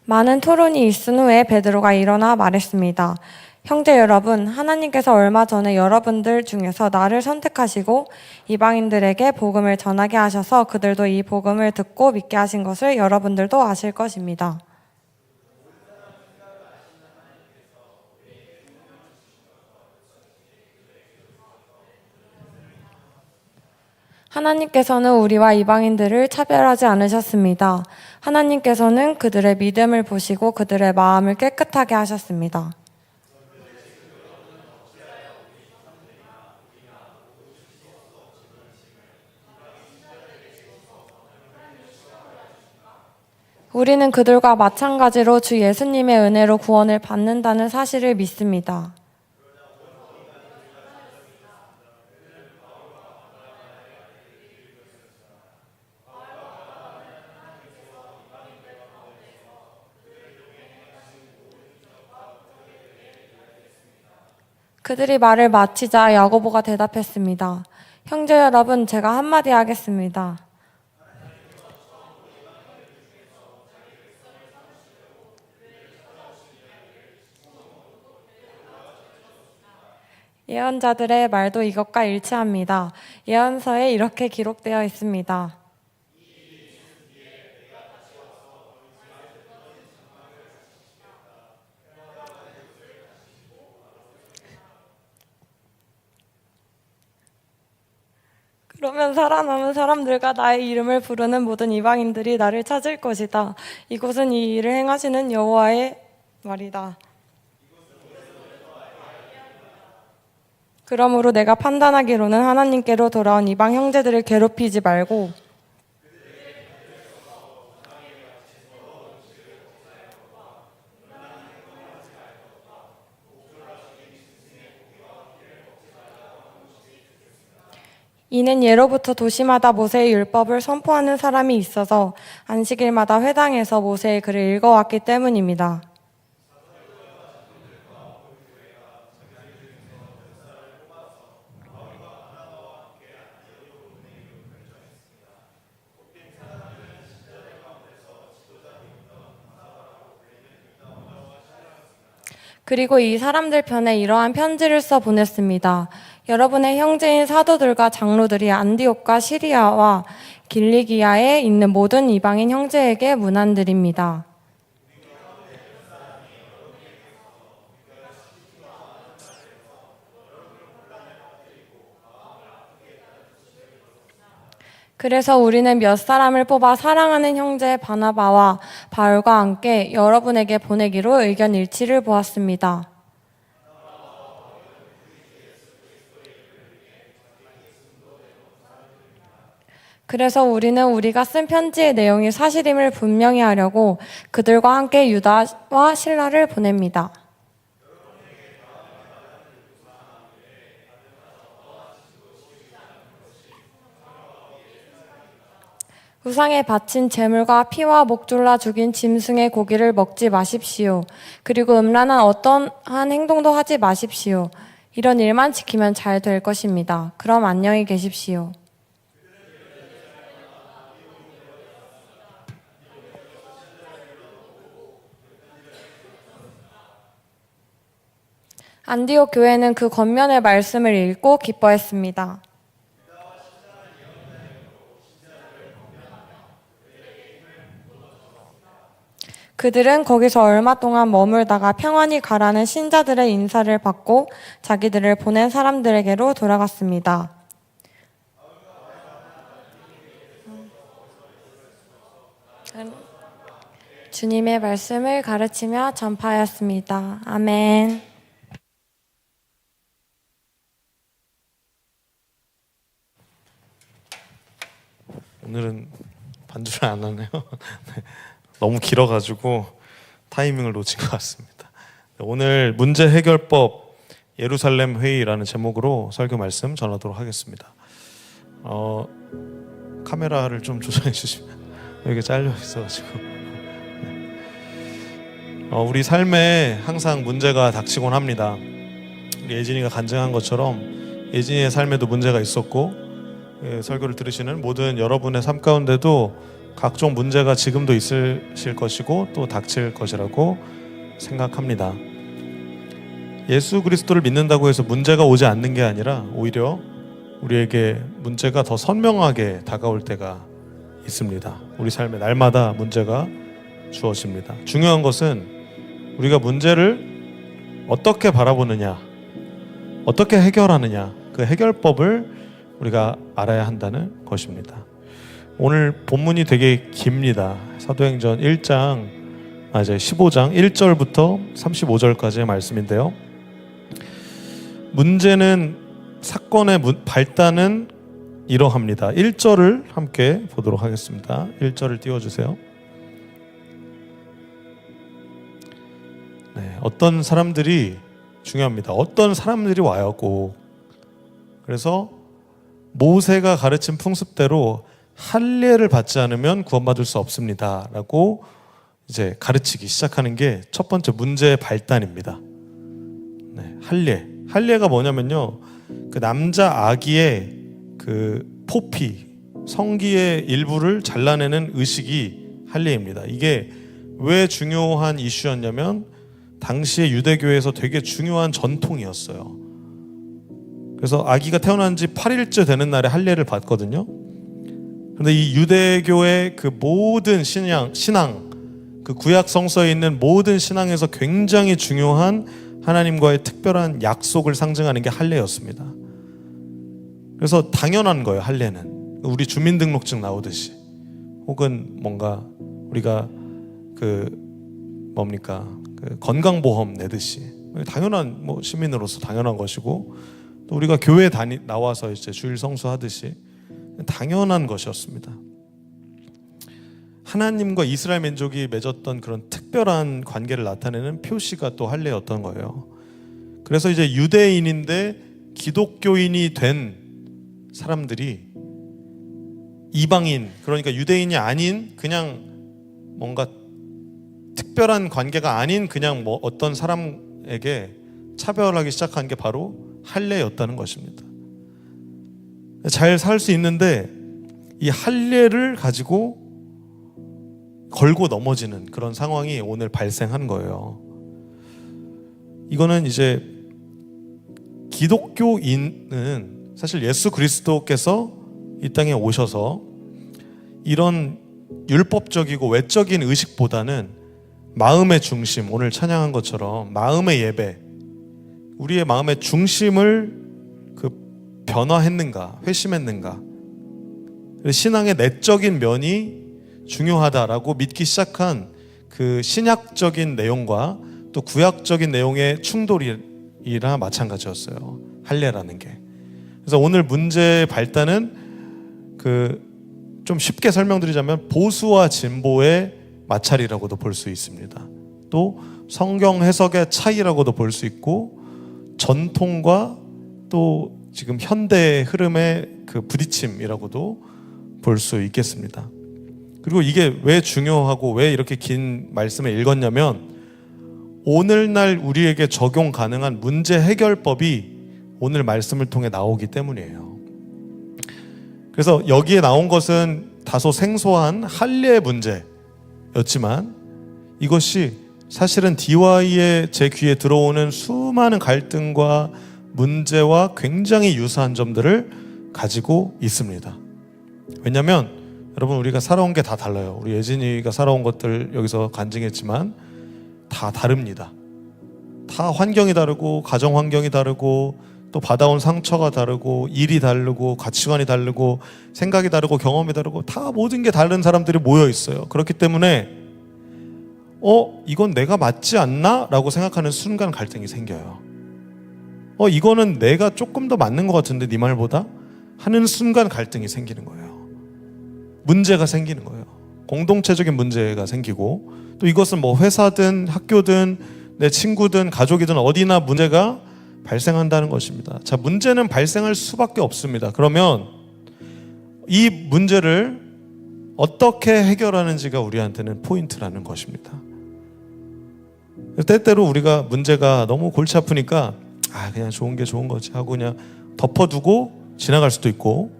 많은 토론이 있은 후에 베드로가 일어나 말했습니다. 형제 여러분, 하나님께서 얼마 전에 여러분들 중에서 나를 선택하시고 이방인들에게 복음을 전하게 하셔서 그들도 이 복음을 듣고 믿게 하신 것을 여러분들도 아실 것입니다. 하나님께서는 우리와 이방인들을 차별하지 않으셨습니다. 하나님께서는 그들의 믿음을 보시고 그들의 마음을 깨끗하게 하셨습니다. 우리는 그들과 마찬가지로 주 예수님의 은혜로 구원을 받는다는 사실을 믿습니다. 그들이 말을 마치자 야고보가 대답했습니다. 형제 여러분, 제가 한마디 하겠습니다. 예언자들의 말도 이것과 일치합니다. 예언서에 이렇게 기록되어 있습니다. 그러면 살아남은 사람들과 나의 이름을 부르는 모든 이방인들이 나를 찾을 것이다. 이곳은 이 일을 행하시는 여호와의 말이다. 그러므로 내가 판단하기로는 하나님께로 돌아온 이방 형제들을 괴롭히지 말고 이는 예로부터 도시마다 모세의 율법을 선포하는 사람이 있어서 안식일마다 회당에서 모세의 글을 읽어왔기 때문입니다. 그리고 이 사람들 편에 이러한 편지를 써 보냈습니다. 여러분의 형제인 사도들과 장로들이 안디옥과 시리아와 길리기아에 있는 모든 이방인 형제에게 문안드립니다. 그래서 우리는 몇 사람을 뽑아 사랑하는 형제 바나바와 바울과 함께 여러분에게 보내기로 의견 일치를 보았습니다. 그래서 우리는 우리가 쓴 편지의 내용이 사실임을 분명히 하려고 그들과 함께 유다와 실라를 보냅니다. 우상에 바친 제물과 피와 목 졸라 죽인 짐승의 고기를 먹지 마십시오. 그리고 음란한 어떠한 행동도 하지 마십시오. 이런 일만 지키면 잘 될 것입니다. 그럼 안녕히 계십시오. 안디옥 교회는 그 겉면의 말씀을 읽고 기뻐했습니다. 그들은 거기서 얼마 동안 머물다가 평안히 가라는 신자들의 인사를 받고 자기들을 보낸 사람들에게로 돌아갔습니다. 주님의 말씀을 가르치며 전파하였습니다. 아멘. 오늘은 반주를 안 하네요. 네. 너무 길어가지고 타이밍을 놓친 것 같습니다. 오늘 문제 해결법 예루살렘 회의라는 제목으로 설교 말씀 전하도록 하겠습니다. 카메라를 좀 조정해 주시면 여기 잘려 있어가지고 우리 삶에 항상 문제가 닥치곤 합니다. 우리 예진이가 간증한 것처럼 예진이의 삶에도 문제가 있었고 설교를 들으시는 모든 여러분의 삶 가운데도 각종 문제가 지금도 있으실 것이고 또 닥칠 것이라고 생각합니다. 예수 그리스도를 믿는다고 해서 문제가 오지 않는 게 아니라 오히려 우리에게 문제가 더 선명하게 다가올 때가 있습니다. 우리 삶에 날마다 문제가 주어집니다. 중요한 것은 우리가 문제를 어떻게 바라보느냐, 어떻게 해결하느냐, 그 해결법을 우리가 알아야 한다는 것입니다. 오늘 본문이 되게 깁니다. 사도행전 15장 1절부터 35절까지의 말씀인데요. 문제는 사건의 발단은 이러합니다. 1절을 함께 보도록 하겠습니다. 1절을 띄워주세요. 네, 어떤 사람들이 중요합니다. 어떤 사람들이 와요 꼭. 그래서 모세가 가르친 풍습대로 할례를 받지 않으면 구원받을 수 없습니다 라고 이제 가르치기 시작하는 게 첫 번째 문제의 발단입니다. 네, 할례가 뭐냐면요, 그 남자 아기의 그 포피, 성기의 일부를 잘라내는 의식이 할례입니다. 이게 왜 중요한 이슈였냐면 당시에 유대교에서 되게 중요한 전통이었어요. 그래서 아기가 태어난 지 8일째 되는 날에 할례를 받거든요. 그런데 이 유대교의 그 모든 신앙, 그 구약 성서에 있는 모든 신앙에서 굉장히 중요한 하나님과의 특별한 약속을 상징하는 게 할례였습니다. 그래서 당연한 거예요, 할례는. 우리 주민등록증 나오듯이, 혹은 뭔가 우리가 그 건강보험 내듯이 당연한 시민으로서 당연한 것이고, 또 우리가 교회 나와서 이제 주일 성수하듯이 당연한 것이었습니다. 하나님과 이스라엘 민족이 맺었던 그런 특별한 관계를 나타내는 표시가 또 할례였던 거예요. 그래서 이제 유대인인데 기독교인이 된 사람들이 이방인, 그러니까 유대인이 아닌 그냥 뭔가 특별한 관계가 아닌 그냥 어떤 사람에게 차별하기 시작한 게 바로 할례였다는 것입니다. 잘 살 수 있는데 이 할례를 가지고 걸고 넘어지는 그런 상황이 오늘 발생한 거예요. 이거는 이제 기독교인은 사실 예수 그리스도께서 이 땅에 오셔서 이런 율법적이고 외적인 의식보다는 마음의 중심, 오늘 찬양한 것처럼 마음의 예배, 우리의 마음의 중심을 변화했는가, 회심했는가, 신앙의 내적인 면이 중요하다라고 믿기 시작한 그 신약적인 내용과 또 구약적인 내용의 충돌이라 마찬가지였어요, 할례라는 게. 그래서 오늘 문제의 발단은 좀 쉽게 설명드리자면 보수와 진보의 마찰이라고도 볼 수 있습니다. 또 성경 해석의 차이라고도 볼 수 있고, 전통과 또 지금 현대의 흐름의 그 부딪힘이라고도 볼 수 있겠습니다. 그리고 이게 왜 중요하고 왜 이렇게 긴 말씀을 읽었냐면, 오늘날 우리에게 적용 가능한 문제 해결법이 오늘 말씀을 통해 나오기 때문이에요. 그래서 여기에 나온 것은 다소 생소한 할례의 문제였지만 이것이 사실은 DY의 제 귀에 들어오는 수많은 갈등과 문제와 굉장히 유사한 점들을 가지고 있습니다. 왜냐하면 여러분, 우리가 살아온 게 다 달라요. 우리 예진이가 살아온 것들 여기서 간증했지만 다 다릅니다. 다 환경이 다르고, 가정 환경이 다르고, 또 받아온 상처가 다르고, 일이 다르고, 가치관이 다르고, 생각이 다르고, 경험이 다르고, 다 모든 게 다른 사람들이 모여 있어요. 그렇기 때문에 이건 내가 맞지 않나? 라고 생각하는 순간 갈등이 생겨요. 이거는 내가 조금 더 맞는 것 같은데 네 말보다? 하는 순간 갈등이 생기는 거예요. 문제가 생기는 거예요. 공동체적인 문제가 생기고, 또 이것은 뭐 회사든 학교든 내 친구든 가족이든 어디나 문제가 발생한다는 것입니다. 자, 문제는 발생할 수밖에 없습니다. 그러면 이 문제를 어떻게 해결하는지가 우리한테는 포인트라는 것입니다. 때때로 우리가 문제가 너무 골치 아프니까 그냥 좋은 게 좋은 거지 하고 그냥 덮어두고 지나갈 수도 있고,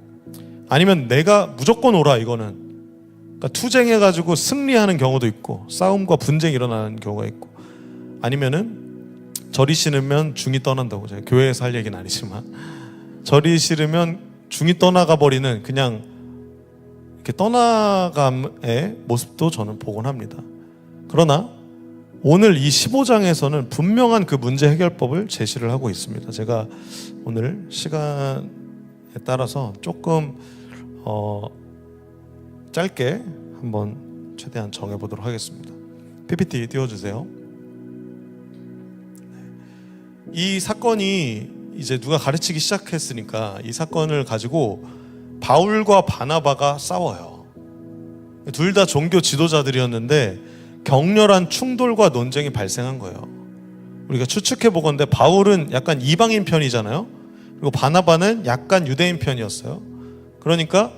아니면 내가 무조건 옳아 이거는, 그러니까 투쟁해가지고 승리하는 경우도 있고 싸움과 분쟁이 일어나는 경우가 있고, 아니면은 절이 싫으면 중이 떠난다고. 제가 교회에서 할 얘기는 아니지만 절이 싫으면 중이 떠나가 버리는, 그냥 이렇게 떠나감의 모습도 저는 보곤 합니다. 그러나 오늘 이 15장에서는 분명한 그 문제 해결법을 제시를 하고 있습니다. 제가 오늘 시간에 따라서 조금 짧게 한번 최대한 정해보도록 하겠습니다. PPT 띄워주세요. 이 사건이 이제 누가 가르치기 시작했으니까 이 사건을 가지고 바울과 바나바가 싸워요. 둘 다 종교 지도자들이었는데 격렬한 충돌과 논쟁이 발생한 거예요. 우리가 추측해 보건대 바울은 약간 이방인 편이잖아요. 그리고 바나바는 약간 유대인 편이었어요. 그러니까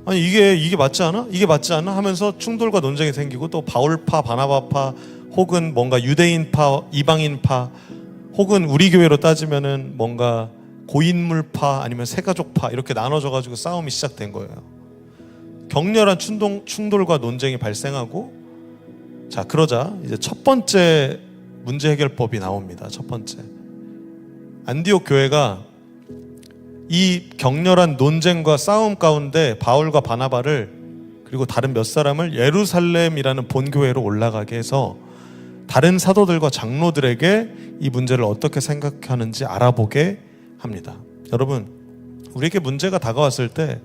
아니 이게 맞지 않아? 이게 맞지 않아? 하면서 충돌과 논쟁이 생기고, 또 바울파, 바나바파, 혹은 뭔가 유대인파, 이방인파, 혹은 우리 교회로 따지면은 뭔가 고인물파 아니면 새가족파, 이렇게 나눠져 가지고 싸움이 시작된 거예요. 격렬한 충돌과 논쟁이 발생하고, 자, 그러자 이제 첫 번째 문제 해결법이 나옵니다. 첫 번째, 안디옥 교회가 이 격렬한 논쟁과 싸움 가운데 바울과 바나바를, 그리고 다른 몇 사람을 예루살렘이라는 본교회로 올라가게 해서 다른 사도들과 장로들에게 이 문제를 어떻게 생각하는지 알아보게 합니다. 여러분, 우리에게 문제가 다가왔을 때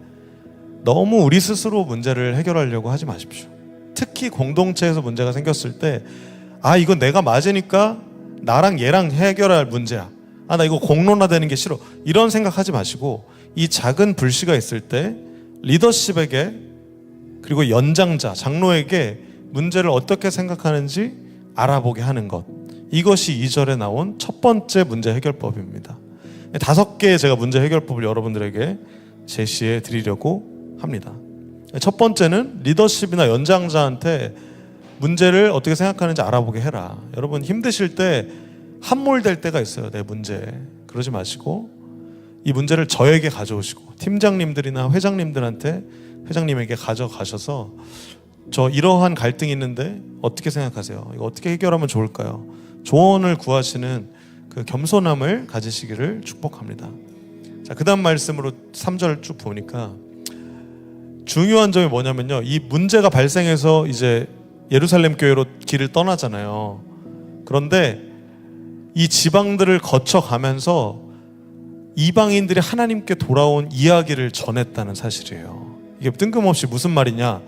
너무 우리 스스로 문제를 해결하려고 하지 마십시오. 특히 공동체에서 문제가 생겼을 때 이건 내가 맞으니까 나랑 얘랑 해결할 문제야, 나 이거 공론화되는 게 싫어, 이런 생각하지 마시고, 이 작은 불씨가 있을 때 리더십에게, 그리고 연장자, 장로에게 문제를 어떻게 생각하는지 알아보게 하는 것, 이것이 2절에 나온 첫 번째 문제 해결법입니다. 5개의 제가 문제 해결법을 여러분들에게 제시해 드리려고 합니다. 첫 번째는 리더십이나 연장자한테 문제를 어떻게 생각하는지 알아보게 해라. 여러분, 힘드실 때 함몰될 때가 있어요, 내 문제. 그러지 마시고 이 문제를 저에게 가져오시고, 팀장님들이나 회장님에게 가져가셔서 저 이러한 갈등이 있는데 어떻게 생각하세요? 이거 어떻게 해결하면 좋을까요? 조언을 구하시는 그 겸손함을 가지시기를 축복합니다. 자, 그 다음 말씀으로 3절 쭉 보니까 중요한 점이 뭐냐면요, 이 문제가 발생해서 이제 예루살렘 교회로 길을 떠나잖아요. 그런데 이 지방들을 거쳐가면서 이방인들이 하나님께 돌아온 이야기를 전했다는 사실이에요. 이게 뜬금없이 무슨 말이냐,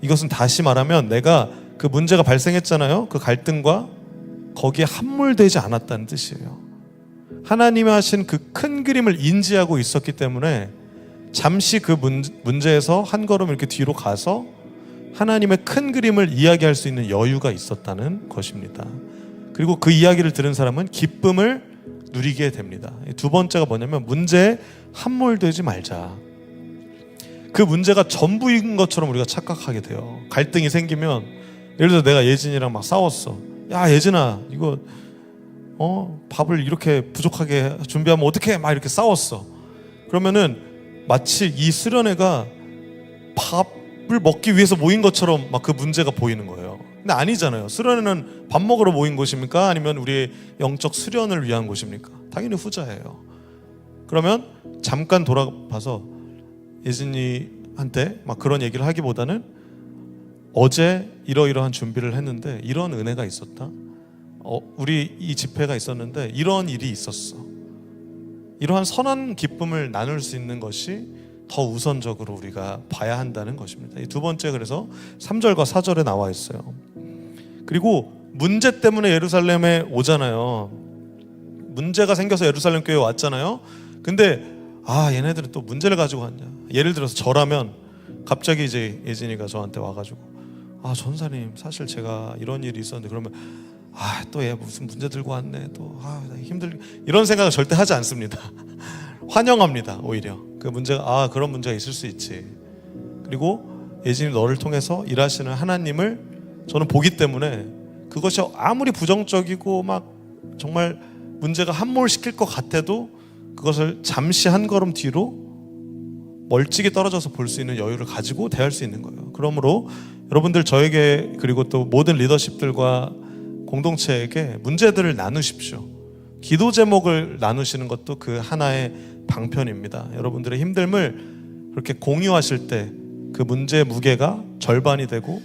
이것은 다시 말하면 내가 그 문제가 발생했잖아요. 그 갈등과 거기에 함몰되지 않았다는 뜻이에요. 하나님이 하신 그 큰 그림을 인지하고 있었기 때문에 잠시 그 문제에서 한 걸음 이렇게 뒤로 가서 하나님의 큰 그림을 이야기할 수 있는 여유가 있었다는 것입니다. 그리고 그 이야기를 들은 사람은 기쁨을 누리게 됩니다. 두 번째가 뭐냐면 문제에 함몰되지 말자. 그 문제가 전부인 것처럼 우리가 착각하게 돼요. 갈등이 생기면, 예를 들어 내가 예진이랑 막 싸웠어. 야, 예진아, 이거 밥을 이렇게 부족하게 준비하면 어떡해? 막 이렇게 싸웠어. 그러면은 마치 이 수련회가 밥을 먹기 위해서 모인 것처럼 막 그 문제가 보이는 거예요. 근데 아니잖아요. 수련회는 밥 먹으러 모인 곳입니까? 아니면 우리의 영적 수련을 위한 곳입니까? 당연히 후자예요. 그러면 잠깐 돌아봐서 예진이한테 막 그런 얘기를 하기보다는 어제 이러이러한 준비를 했는데 이런 은혜가 있었다. 우리 이 집회가 있었는데 이런 일이 있었어. 이러한 선한 기쁨을 나눌 수 있는 것이 더 우선적으로 우리가 봐야 한다는 것입니다. 이 두 번째, 그래서 3절과 4절에 나와 있어요. 그리고 문제 때문에 예루살렘에 오잖아요. 문제가 생겨서 예루살렘 교회에 왔잖아요. 근데 얘네들은 또 문제를 가지고 왔냐. 예를 들어서 저라면 갑자기 이제 예진이가 저한테 와가지고 아 전사님 사실 제가 이런 일이 있었는데 그러면 아 또 얘 무슨 문제 들고 왔네 또 힘들 이런 생각을 절대 하지 않습니다. 환영합니다. 오히려 그 문제가 그런 문제가 있을 수 있지. 그리고 예진이 너를 통해서 일하시는 하나님을 저는 보기 때문에 그것이 아무리 부정적이고 막 정말 문제가 함몰시킬 것 같아도 그것을 잠시 한 걸음 뒤로 멀찍이 떨어져서 볼 수 있는 여유를 가지고 대할 수 있는 거예요. 그러므로 여러분들 저에게 그리고 또 모든 리더십들과 공동체에게 문제들을 나누십시오. 기도 제목을 나누시는 것도 그 하나의 방편입니다. 여러분들의 힘듦을 그렇게 공유하실 때 그 문제의 무게가 절반이 되고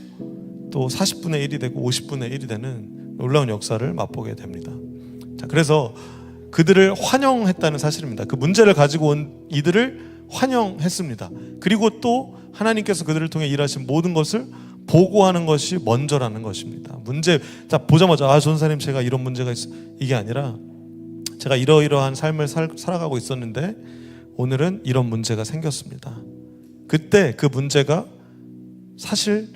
또 40분의 1이 되고 50분의 1이 되는 놀라운 역사를 맛보게 됩니다. 자, 그래서 그들을 환영했다는 사실입니다. 그 문제를 가지고 온 이들을 환영했습니다. 그리고 또 하나님께서 그들을 통해 일하신 모든 것을 보고하는 것이 먼저라는 것입니다. 문제 자 보자마자 전사님 제가 이런 문제가 있어 이게 아니라 제가 이러이러한 삶을 살아가고 있었는데 오늘은 이런 문제가 생겼습니다. 그때 그 문제가 사실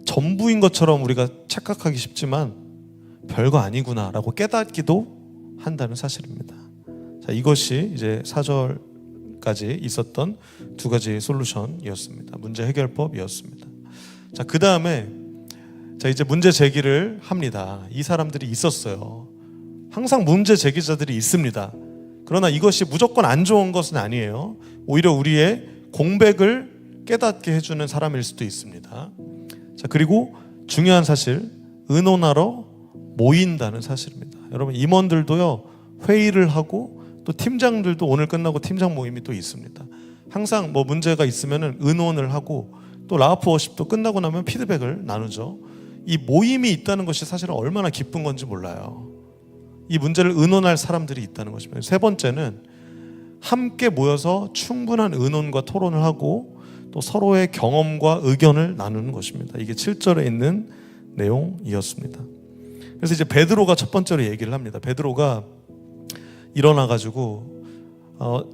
전부인 것처럼 우리가 착각하기 쉽지만 별거 아니구나라고 깨닫기도 한다는 사실입니다. 자, 이것이 이제 4절까지 있었던 두 가지 솔루션이었습니다. 문제 해결법이었습니다. 자, 그 다음에 자 이제 문제 제기를 합니다. 이 사람들이 있었어요. 항상 문제 제기자들이 있습니다. 그러나 이것이 무조건 안 좋은 것은 아니에요. 오히려 우리의 공백을 깨닫게 해주는 사람일 수도 있습니다. 자, 그리고 중요한 사실, 의논하러 모인다는 사실입니다. 여러분 임원들도요 회의를 하고 또 팀장들도 오늘 끝나고 팀장 모임이 또 있습니다. 항상 뭐 문제가 있으면은 의논을 하고 또 라우프 워십도 끝나고 나면 피드백을 나누죠. 이 모임이 있다는 것이 사실은 얼마나 기쁜 건지 몰라요. 이 문제를 의논할 사람들이 있다는 것입니다. 세 번째는 함께 모여서 충분한 의논과 토론을 하고 또 서로의 경험과 의견을 나누는 것입니다. 이게 7절에 있는 내용이었습니다. 그래서 이제 베드로가 첫 번째로 얘기를 합니다. 베드로가 일어나가지고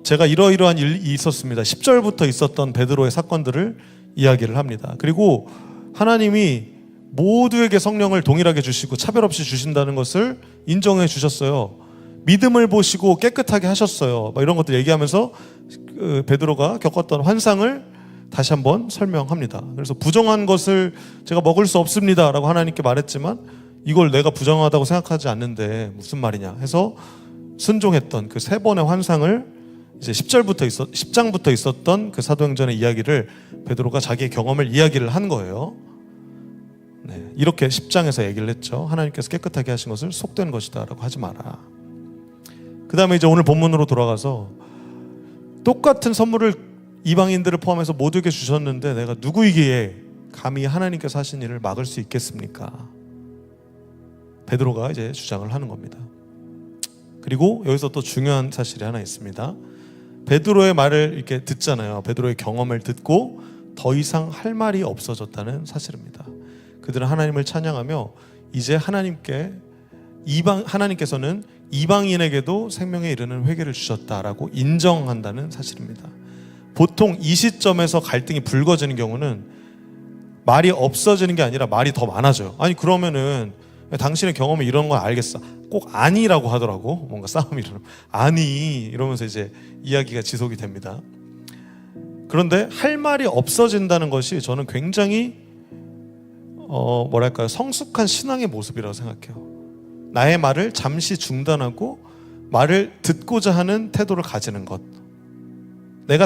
제가 이러이러한 일이 있었습니다. 10절부터 있었던 베드로의 사건들을 이야기를 합니다. 그리고 하나님이 모두에게 성령을 동일하게 주시고 차별 없이 주신다는 것을 인정해 주셨어요. 믿음을 보시고 깨끗하게 하셨어요. 막 이런 것들 얘기하면서 베드로가 겪었던 환상을 다시 한번 설명합니다. 그래서 부정한 것을 제가 먹을 수 없습니다 라고 하나님께 말했지만 이걸 내가 부정하다고 생각하지 않는데 무슨 말이냐 해서 순종했던 그 세 번의 환상을 이제 10장부터 있었던 그 사도행전의 이야기를 베드로가 자기의 경험을 이야기를 한 거예요. 네, 이렇게 10장에서 얘기를 했죠. 하나님께서 깨끗하게 하신 것을 속된 것이다 라고 하지 마라. 그 다음에 이제 오늘 본문으로 돌아가서 똑같은 선물을 이방인들을 포함해서 모두에게 주셨는데 내가 누구이기에 감히 하나님께서 하신 일을 막을 수 있겠습니까? 베드로가 이제 주장을 하는 겁니다. 그리고 여기서 또 중요한 사실이 하나 있습니다. 베드로의 말을 이렇게 듣잖아요. 베드로의 경험을 듣고 더 이상 할 말이 없어졌다는 사실입니다. 그들은 하나님을 찬양하며 이제 하나님께서는 이방인에게도 생명에 이르는 회개를 주셨다라고 인정한다는 사실입니다. 보통 이 시점에서 갈등이 불거지는 경우는 말이 없어지는 게 아니라 말이 더 많아져요. 아니 그러면은 당신의 경험이 이런 건 알겠어. 꼭 아니라고 하더라고. 뭔가 싸움이 일어나면 아니 이러면서 이제 이야기가 지속이 됩니다. 그런데 할 말이 없어진다는 것이 저는 굉장히 성숙한 신앙의 모습이라고 생각해요. 나의 말을 잠시 중단하고 말을 듣고자 하는 태도를 가지는 것. 내가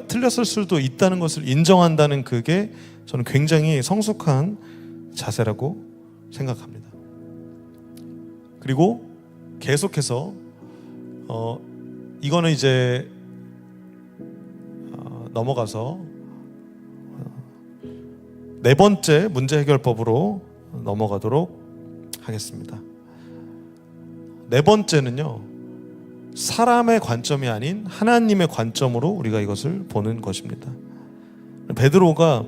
틀렸을 수도 있다는 것을 인정한다는 그게 저는 굉장히 성숙한 자세라고 생각합니다. 그리고 계속해서 이거는 이제 넘어가서 네 번째 문제 해결법으로 넘어가도록 하겠습니다. 네 번째는요, 사람의 관점이 아닌 하나님의 관점으로 우리가 이것을 보는 것입니다. 베드로가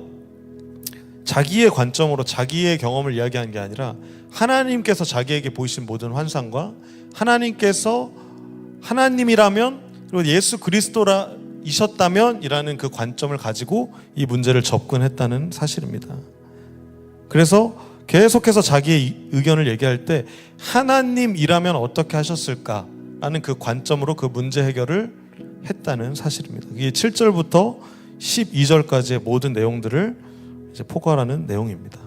자기의 관점으로 자기의 경험을 이야기한 게 아니라 하나님께서 자기에게 보이신 모든 환상과 하나님께서 하나님이라면 그리고 예수 그리스도라 하나님이셨다면 이라는 그 관점을 가지고 이 문제를 접근했다는 사실입니다. 그래서 계속해서 자기의 의견을 얘기할 때 하나님이라면 어떻게 하셨을까라는 그 관점으로 그 문제 해결을 했다는 사실입니다. 이게 7절부터 12절까지의 모든 내용들을 이제 포괄하는 내용입니다.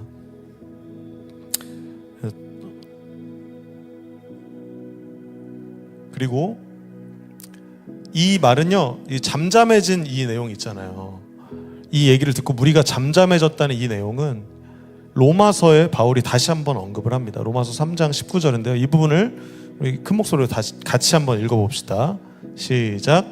그리고 이 말은요, 이 잠잠해진 이 내용 있잖아요. 이 얘기를 듣고 무리가 잠잠해졌다는 이 내용은 로마서에 바울이 다시 한번 언급을 합니다. 로마서 3장 19절인데요. 이 부분을 우리 큰 목소리로 다시 같이 한번 읽어봅시다. 시작.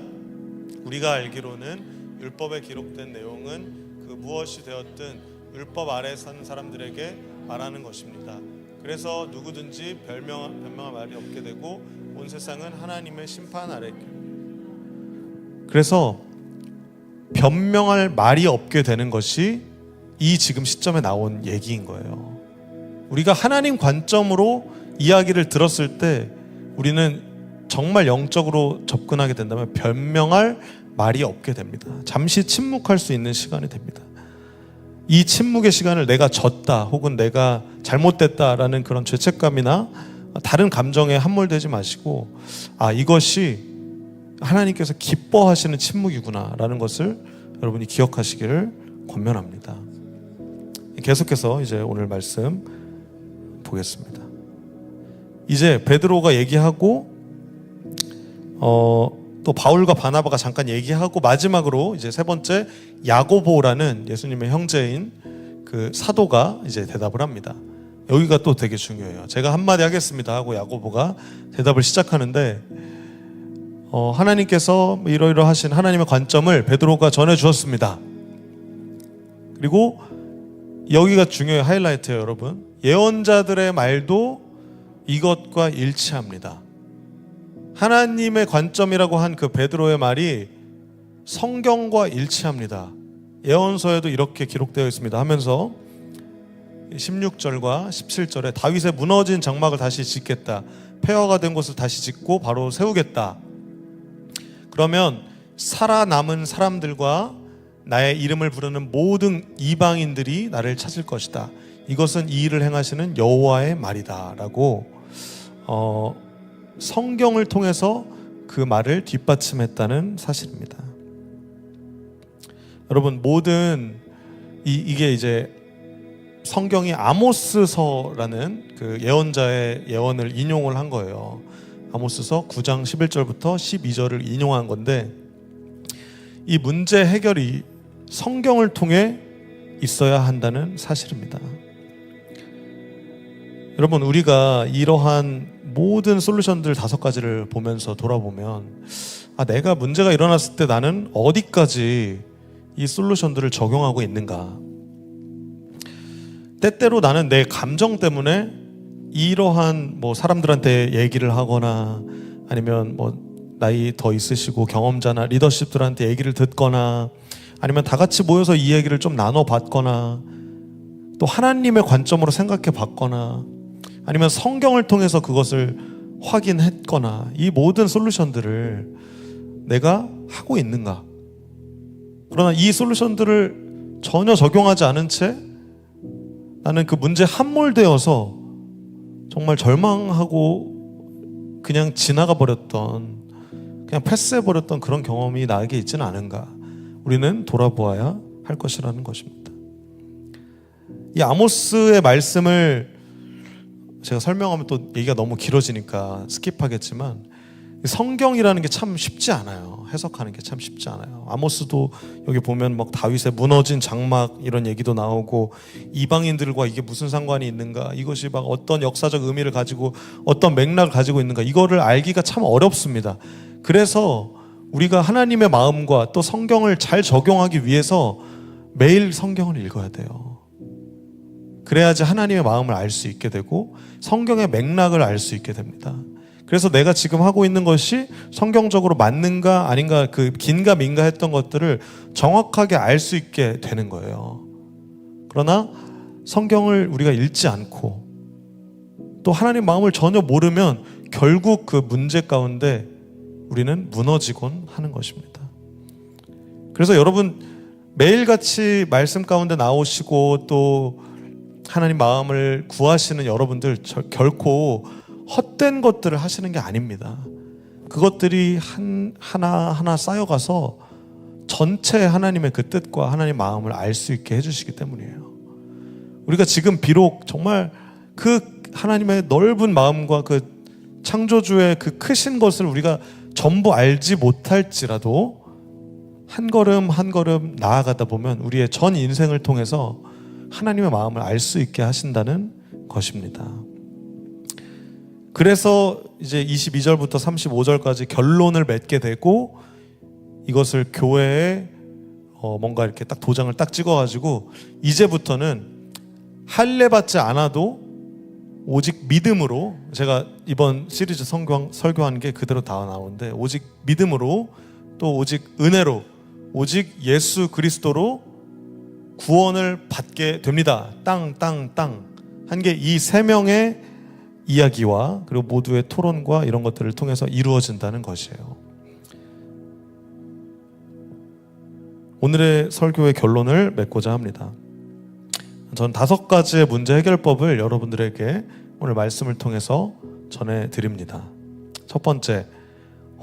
우리가 알기로는 율법에 기록된 내용은 그 무엇이 되었든 율법 아래 사는 사람들에게 말하는 것입니다. 그래서 누구든지 변명할 말이 없게 되고 온 세상은 하나님의 심판 아래. 그래서 변명할 말이 없게 되는 것이 이 지금 시점에 나온 얘기인 거예요. 우리가 하나님 관점으로 이야기를 들었을 때 우리는 정말 영적으로 접근하게 된다면 변명할 말이 없게 됩니다. 잠시 침묵할 수 있는 시간이 됩니다. 이 침묵의 시간을 내가 졌다 혹은 내가 잘못됐다라는 그런 죄책감이나 다른 감정에 함몰되지 마시고, 아, 이것이 하나님께서 기뻐하시는 침묵이구나라는 것을 여러분이 기억하시기를 권면합니다. 계속해서 이제 오늘 말씀 보겠습니다. 이제 베드로가 얘기하고 또 바울과 바나바가 잠깐 얘기하고 마지막으로 이제 세 번째 야고보라는 예수님의 형제인 그 사도가 이제 대답을 합니다. 여기가 또 되게 중요해요. 제가 한마디 하겠습니다 하고 야고보가 대답을 시작하는데 하나님께서 이러이러하신 하나님의 관점을 베드로가 전해 주었습니다. 그리고 여기가 중요해요. 하이라이트예요, 여러분. 예언자들의 말도 이것과 일치합니다. 하나님의 관점이라고 한 그 베드로의 말이 성경과 일치합니다. 예언서에도 이렇게 기록되어 있습니다 하면서 16절과 17절에 다윗의 무너진 장막을 다시 짓겠다. 폐허가 된 곳을 다시 짓고 바로 세우겠다. 그러면 살아남은 사람들과 나의 이름을 부르는 모든 이방인들이 나를 찾을 것이다. 이것은 이 일을 행하시는 여호와의 말이다 라고 성경을 통해서 그 말을 뒷받침했다는 사실입니다. 여러분, 모든 이게 이제 성경이 아모스서라는 그 예언자의 예언을 인용을 한 거예요. 아모스서 9장 11절부터 12절을 인용한 건데, 이 문제 해결이 성경을 통해 있어야 한다는 사실입니다. 여러분, 우리가 이러한 모든 솔루션들 5가지를 보면서 돌아보면, 내가 문제가 일어났을 때 나는 어디까지 이 솔루션들을 적용하고 있는가. 때때로 나는 내 감정 때문에 이러한 사람들한테 얘기를 하거나 아니면 나이 더 있으시고 경험자나 리더십들한테 얘기를 듣거나 아니면 다 같이 모여서 이 얘기를 좀 나눠봤거나 또 하나님의 관점으로 생각해 봤거나 아니면 성경을 통해서 그것을 확인했거나, 이 모든 솔루션들을 내가 하고 있는가. 그러나 이 솔루션들을 전혀 적용하지 않은 채 나는 그 문제에 함몰되어서 정말 절망하고 그냥 지나가 버렸던, 그냥 패스해버렸던 그런 경험이 나에게 있지는 않은가. 우리는 돌아보아야 할 것이라는 것입니다. 이 아모스의 말씀을 제가 설명하면 또 얘기가 너무 길어지니까 스킵하겠지만, 성경이라는 게 참 쉽지 않아요. 해석하는 게 참 쉽지 않아요. 아모스도 여기 보면 다윗의 무너진 장막 이런 얘기도 나오고, 이방인들과 이게 무슨 상관이 있는가, 이것이 어떤 역사적 의미를 가지고 어떤 맥락을 가지고 있는가, 이거를 알기가 참 어렵습니다. 그래서 우리가 하나님의 마음과 또 성경을 잘 적용하기 위해서 매일 성경을 읽어야 돼요. 그래야지 하나님의 마음을 알 수 있게 되고 성경의 맥락을 알 수 있게 됩니다. 그래서 내가 지금 하고 있는 것이 성경적으로 맞는가 아닌가, 그 긴가 민가 했던 것들을 정확하게 알 수 있게 되는 거예요. 그러나 성경을 우리가 읽지 않고 또 하나님 마음을 전혀 모르면 결국 그 문제 가운데 우리는 무너지곤 하는 것입니다. 그래서 여러분 매일같이 말씀 가운데 나오시고 또 하나님 마음을 구하시는 여러분들 결코 헛된 것들을 하시는 게 아닙니다. 그것들이 하나하나 쌓여가서 전체 하나님의 그 뜻과 하나님 마음을 알 수 있게 해주시기 때문이에요. 우리가 지금 비록 정말 그 하나님의 넓은 마음과 그 창조주의 그 크신 것을 우리가 전부 알지 못할지라도 한 걸음 한 걸음 나아가다 보면 우리의 전 인생을 통해서 하나님의 마음을 알 수 있게 하신다는 것입니다. 그래서 이제 22절부터 35절까지 결론을 맺게 되고 이것을 교회에 뭔가 이렇게 딱 도장을 딱 찍어가지고 이제부터는 할례 받지 않아도 오직 믿음으로, 제가 이번 시리즈 설교한 게 그대로 다 나오는데, 오직 믿음으로 또 오직 은혜로 오직 예수 그리스도로 구원을 받게 됩니다. 땅 한 게 이 세 명의 이야기와 그리고 모두의 토론과 이런 것들을 통해서 이루어진다는 것이에요. 오늘의 설교의 결론을 맺고자 합니다. 전 5가지의 문제 해결법을 여러분들에게 오늘 말씀을 통해서 전해드립니다. 첫 번째,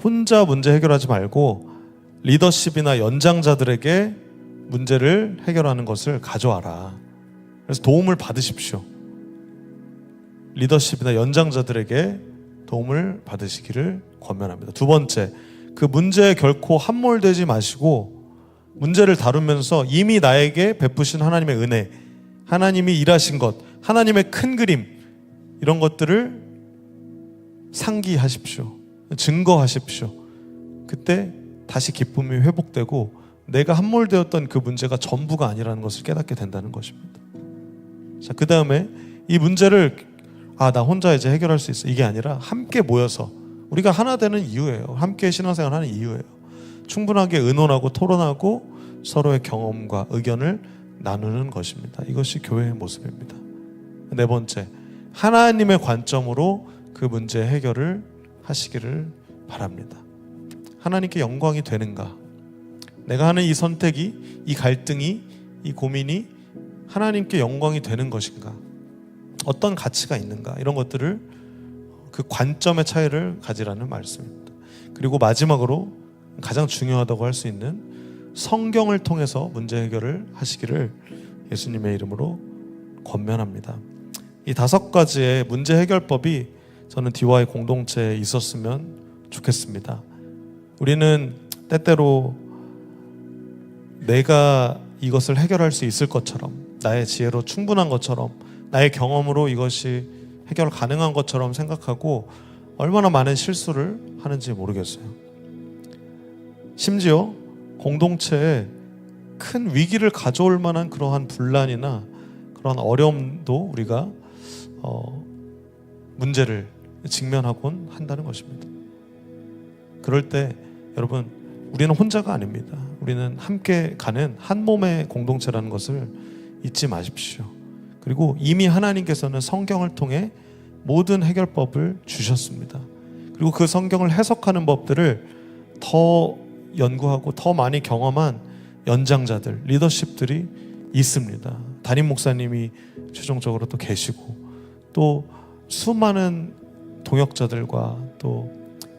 혼자 문제 해결하지 말고 리더십이나 연장자들에게 문제를 해결하는 것을 가져와라. 그래서 도움을 받으십시오. 리더십이나 연장자들에게 도움을 받으시기를 권면합니다. 두 번째, 그 문제에 결코 함몰되지 마시고 문제를 다루면서 이미 나에게 베푸신 하나님의 은혜, 하나님이 일하신 것, 하나님의 큰 그림, 이런 것들을 상기하십시오. 증거하십시오. 그때 다시 기쁨이 회복되고 내가 함몰되었던 그 문제가 전부가 아니라는 것을 깨닫게 된다는 것입니다. 자, 그 다음에 이 문제를 나 혼자 이제 해결할 수 있어, 이게 아니라 함께 모여서 우리가 하나 되는 이유예요. 함께 신앙생활 하는 이유예요. 충분하게 의논하고 토론하고 서로의 경험과 의견을 나누는 것입니다. 이것이 교회의 모습입니다. 네 번째, 하나님의 관점으로 그 문제 해결을 하시기를 바랍니다. 하나님께 영광이 되는가? 내가 하는 이 선택이, 이 갈등이, 이 고민이 하나님께 영광이 되는 것인가? 어떤 가치가 있는가? 이런 것들을, 그 관점의 차이를 가지라는 말씀입니다. 그리고 마지막으로 가장 중요하다고 할 수 있는 성경을 통해서 문제 해결을 하시기를 예수님의 이름으로 권면합니다. 이 5가지의 문제 해결법이 저는 DY 공동체에 있었으면 좋겠습니다. 우리는 때때로 내가 이것을 해결할 수 있을 것처럼, 나의 지혜로 충분한 것처럼, 나의 경험으로 이것이 해결 가능한 것처럼 생각하고 얼마나 많은 실수를 하는지 모르겠어요. 심지어 공동체에 큰 위기를 가져올 만한 그러한 분란이나 그런 어려움도 우리가 문제를 직면하곤 한다는 것입니다. 그럴 때 여러분, 우리는 혼자가 아닙니다. 우리는 함께 가는 한 몸의 공동체라는 것을 잊지 마십시오. 그리고 이미 하나님께서는 성경을 통해 모든 해결법을 주셨습니다. 그리고 그 성경을 해석하는 법들을 더 연구하고 더 많이 경험한 연장자들, 리더십들이 있습니다. 담임 목사님이 최종적으로 또 계시고, 또 수많은 동역자들과 또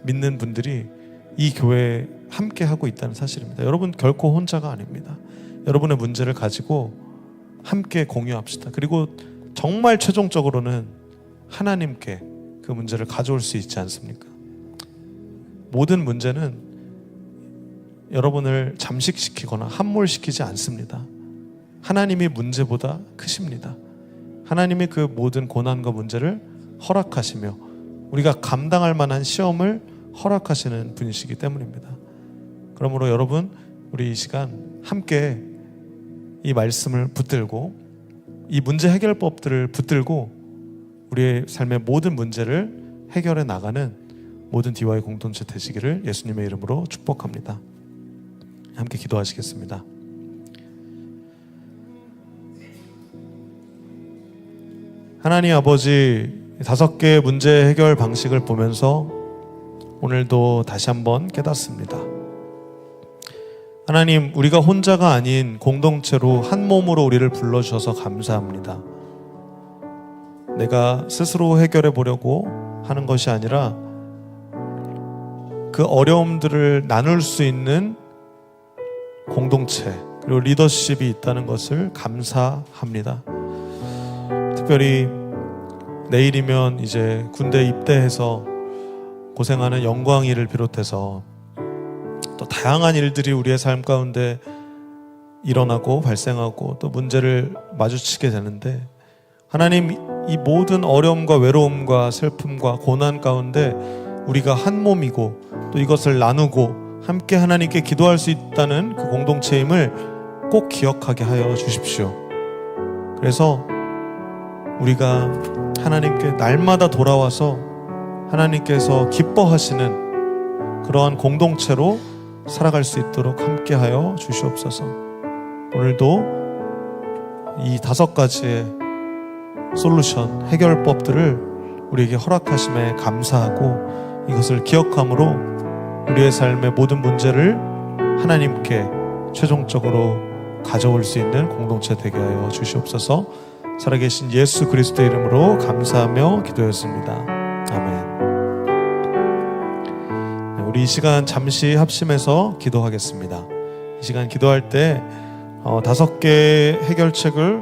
믿는 분들이 이 교회에 함께 하고 있다는 사실입니다. 여러분 결코 혼자가 아닙니다. 여러분의 문제를 가지고 함께 공유합시다. 그리고 정말 최종적으로는 하나님께 그 문제를 가져올 수 있지 않습니까? 모든 문제는 여러분을 잠식시키거나 함몰시키지 않습니다. 하나님이 문제보다 크십니다. 하나님이 그 모든 고난과 문제를 허락하시며 우리가 감당할 만한 시험을 허락하시는 분이시기 때문입니다. 그러므로 여러분, 우리 이 시간 함께 이 말씀을 붙들고 이 문제 해결법들을 붙들고 우리의 삶의 모든 문제를 해결해 나가는 모든 DY 공동체 되시기를 예수님의 이름으로 축복합니다. 함께 기도하시겠습니다. 하나님 아버지, 5개의 문제 해결 방식을 보면서 오늘도 다시 한번 깨닫습니다. 하나님, 우리가 혼자가 아닌 공동체로 한 몸으로 우리를 불러주셔서 감사합니다. 내가 스스로 해결해 보려고 하는 것이 아니라 그 어려움들을 나눌 수 있는 공동체 그리고 리더십이 있다는 것을 감사합니다. 특별히 내일이면 이제 군대 입대해서 고생하는 영광이를 비롯해서 또 다양한 일들이 우리의 삶 가운데 일어나고 발생하고 또 문제를 마주치게 되는데, 하나님, 이 모든 어려움과 외로움과 슬픔과 고난 가운데 우리가 한 몸이고 또 이것을 나누고 함께 하나님께 기도할 수 있다는 그 공동체임을 꼭 기억하게 하여 주십시오. 그래서 우리가 하나님께 날마다 돌아와서 하나님께서 기뻐하시는 그러한 공동체로 살아갈 수 있도록 함께 하여 주시옵소서. 오늘도 이 5가지의 솔루션, 해결법들을 우리에게 허락하심에 감사하고 이것을 기억함으로 우리의 삶의 모든 문제를 하나님께 최종적으로 가져올 수 있는 공동체 되게 하여 주시옵소서. 살아계신 예수 그리스도의 이름으로 감사하며 기도했습니다. 아멘. 우리 이 시간 잠시 합심해서 기도하겠습니다. 이 시간 기도할 때 5개의 해결책을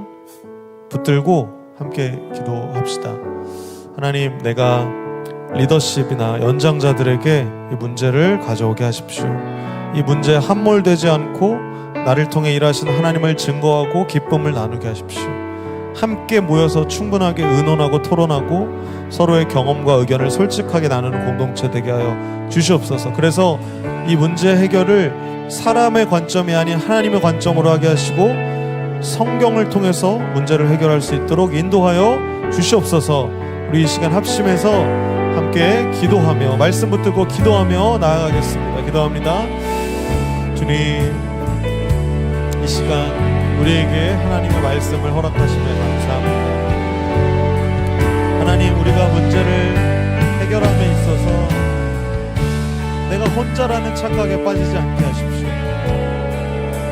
붙들고 함께 기도합시다. 하나님, 내가 리더십이나 연장자들에게 이 문제를 가져오게 하십시오. 이 문제에 함몰되지 않고 나를 통해 일하신 하나님을 증거하고 기쁨을 나누게 하십시오. 함께 모여서 충분하게 의논하고 토론하고 서로의 경험과 의견을 솔직하게 나누는 공동체 되게 하여 주시옵소서. 그래서 이 문제 해결을 사람의 관점이 아닌 하나님의 관점으로 하게 하시고 성경을 통해서 문제를 해결할 수 있도록 인도하여 주시옵소서. 우리 이 시간 합심해서 함께 기도하며 말씀 붙들고 기도하며 나아가겠습니다. 기도합니다. 주님, 이 시간 우리에게 하나님의 말씀을 허락하시며 감사합니다. 하나님, 우리가 문제를 해결함에 있어서 내가 혼자라는 착각에 빠지지 않게 하십시오.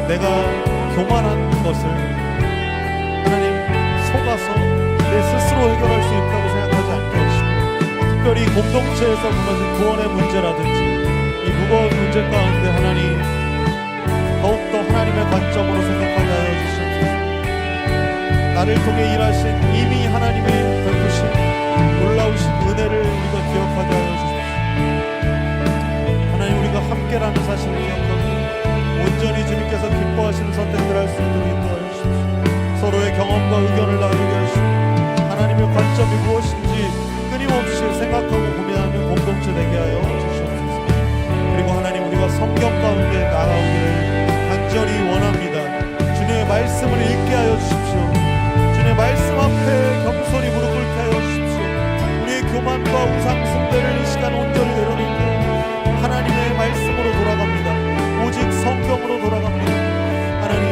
내가 교만한 것을 하나님 속아서 내 스스로 해결할 수 있다고 생각하지 않게 하시고, 특별히 공동체에서 무너진 구원의 문제라든지 이 무거운 문제 가운데 하나님 더욱더 하나님의 관점으로 생각하게 하여 주시옵소서. 나를 통해 일하신 이미 하나님의 베푸신 놀라우신 은혜를 우리가 기억하게 하여 주십시오. 하나님, 우리가 함께라는 사실을 기억하고 온전히 주님께서 기뻐하시는 선택을 할 수 있도록 인도하여 주십시오. 서로의 경험과 의견을 나누게 하시고 하나님의 관점이 무엇인지 끊임없이 생각하고 고민하는 공동체 되게 하여 주시옵소서. 그리고 하나님, 우리가 성경 가운데 나아오기를 간절히 원합니다. 주님의 말씀을 읽게 하여 주십시오. 주님의 말씀 앞에 겸손히 무릎 꿇게 하여 주십시오. 우리의 교만과 우상 숭배를 이 시간 온전히 내려놓고 하나님의 말씀으로 돌아갑니다. 오직 성경으로 돌아갑니다. 하나님,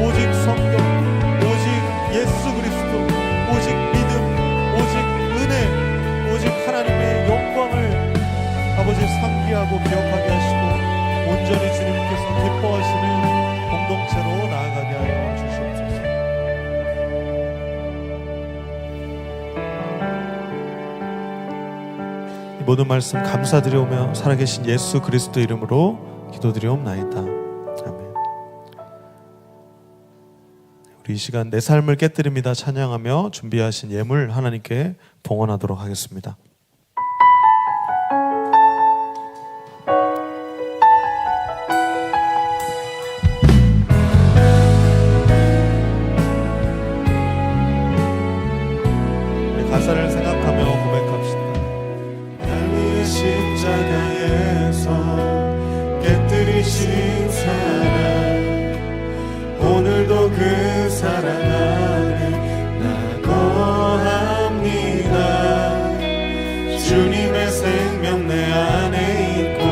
오직 성경, 오직 예수 그리스도, 오직 믿음, 오직 은혜, 오직 하나님의 영광을 아버지 상기하고 기억하게 하시고 온전히 주님께서 기뻐하시는 공동체로 나아가게 하여 주시옵소서. 이 모든 말씀 감사드리오며 살아계신 예수 그리스도 이름으로 기도드리옵나이다. 아멘. 우리 이 시간 내 삶을 깨뜨립니다 찬양하며 준비하신 예물 하나님께 봉헌하도록 하겠습니다. 가사를 생각하며 고백합시다. 나의 십자가에서 깨뜨리신 사랑, 오늘도 그 사랑 안에 나 거합니다. 주님의 생명 내 안에 있고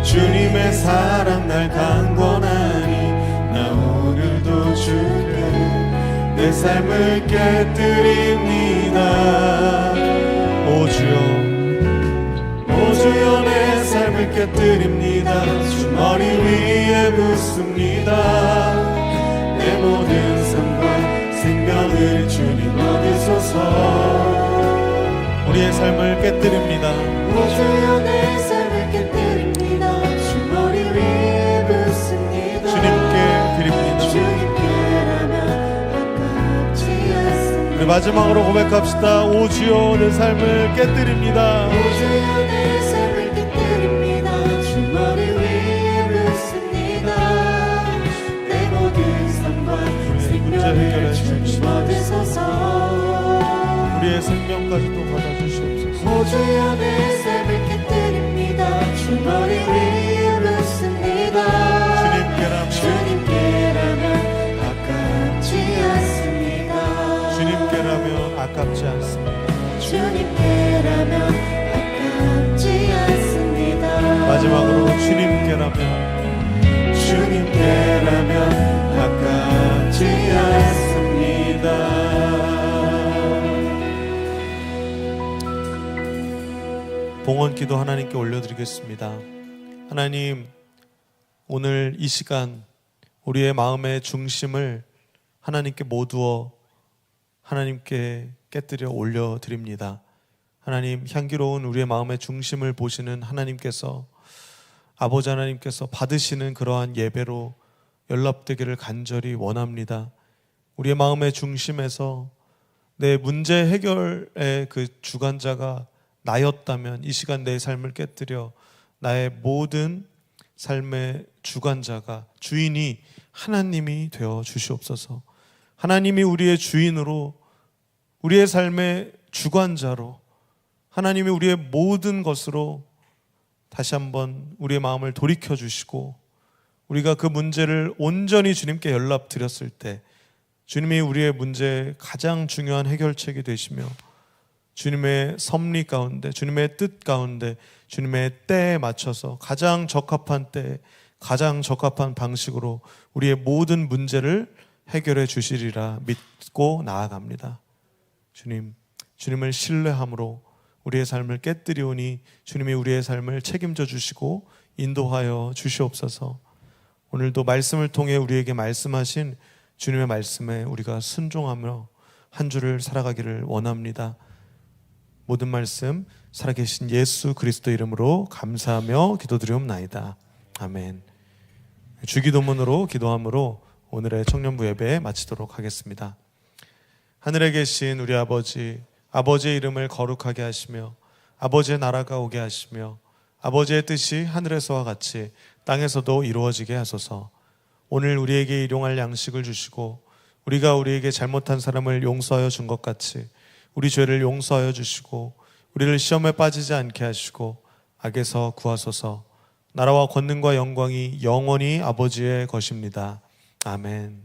주님의 사랑 날 강권하니 나 오늘도 주께 내 삶을 깨뜨립니다. 오 주여, 오 주여 내 삶을 깨뜨립니다. 주 머리 위에 입었습니다. 내 모든 삶과 생명을 주님 얻으소서. 우리의 삶을 깨뜨립니다. 주여 내 삶을 깨뜨립니다. 주 머리 위에 붓습니다. 주님께 드립니다. 주님께라면 아깝지 않습니다. 우리 마지막으로 고백합시다. 오 주여 내 삶을 깨뜨립니다. 주여 내 삶을 깨뜨립니다. 주 머리 위에 붓습니다. 내 모든 삶과 생명을 주님 얻으소서. 우리의 생명까지도 받아주시옵소서. 주여 내 삶을 깨뜨립니다. 주 머리 위에 붓습니다. 주님께라면 아깝지 않습니다. 주님께라면 아깝지 않습니다. 주님께라면 아깝지 않습니다. 마지막으로 주님께라면 아깝지 않습니다. 봉헌기도 하나님께 올려드리겠습니다. 하나님, 오늘 이 시간 우리의 마음의 중심을 하나님께 모두어 하나님께 깨뜨려 올려드립니다. 하나님, 향기로운 우리의 마음의 중심을 보시는 하나님께서, 아버지 하나님께서 받으시는 그러한 예배로 연락되기를 간절히 원합니다. 우리의 마음의 중심에서 내 문제 해결의 그 주관자가 나였다면 이 시간 내 삶을 깨뜨려 나의 모든 삶의 주관자가, 주인이 하나님이 되어 주시옵소서. 하나님이 우리의 주인으로, 우리의 삶의 주관자로, 하나님이 우리의 모든 것으로 다시 한번 우리의 마음을 돌이켜 주시고, 우리가 그 문제를 온전히 주님께 연락드렸을 때 주님이 우리의 문제의 가장 중요한 해결책이 되시며, 주님의 섭리 가운데, 주님의 뜻 가운데, 주님의 때에 맞춰서 가장 적합한 때에 가장 적합한 방식으로 우리의 모든 문제를 해결해 주시리라 믿고 나아갑니다. 주님, 주님을 신뢰함으로 우리의 삶을 깨뜨리오니 주님이 우리의 삶을 책임져 주시고 인도하여 주시옵소서. 오늘도 말씀을 통해 우리에게 말씀하신 주님의 말씀에 우리가 순종하며 한 주를 살아가기를 원합니다. 모든 말씀 살아계신 예수 그리스도 이름으로 감사하며 기도드리옵나이다. 아멘. 주기도문으로 기도함으로 오늘의 청년부 예배 마치도록 하겠습니다. 하늘에 계신 우리 아버지, 아버지의 이름을 거룩하게 하시며 아버지의 나라가 오게 하시며 아버지의 뜻이 하늘에서와 같이 땅에서도 이루어지게 하소서. 오늘 우리에게 일용할 양식을 주시고 우리가 우리에게 잘못한 사람을 용서하여 준 것 같이 우리 죄를 용서하여 주시고 우리를 시험에 빠지지 않게 하시고 악에서 구하소서. 나라와 권능과 영광이 영원히 아버지의 것입니다. 아멘.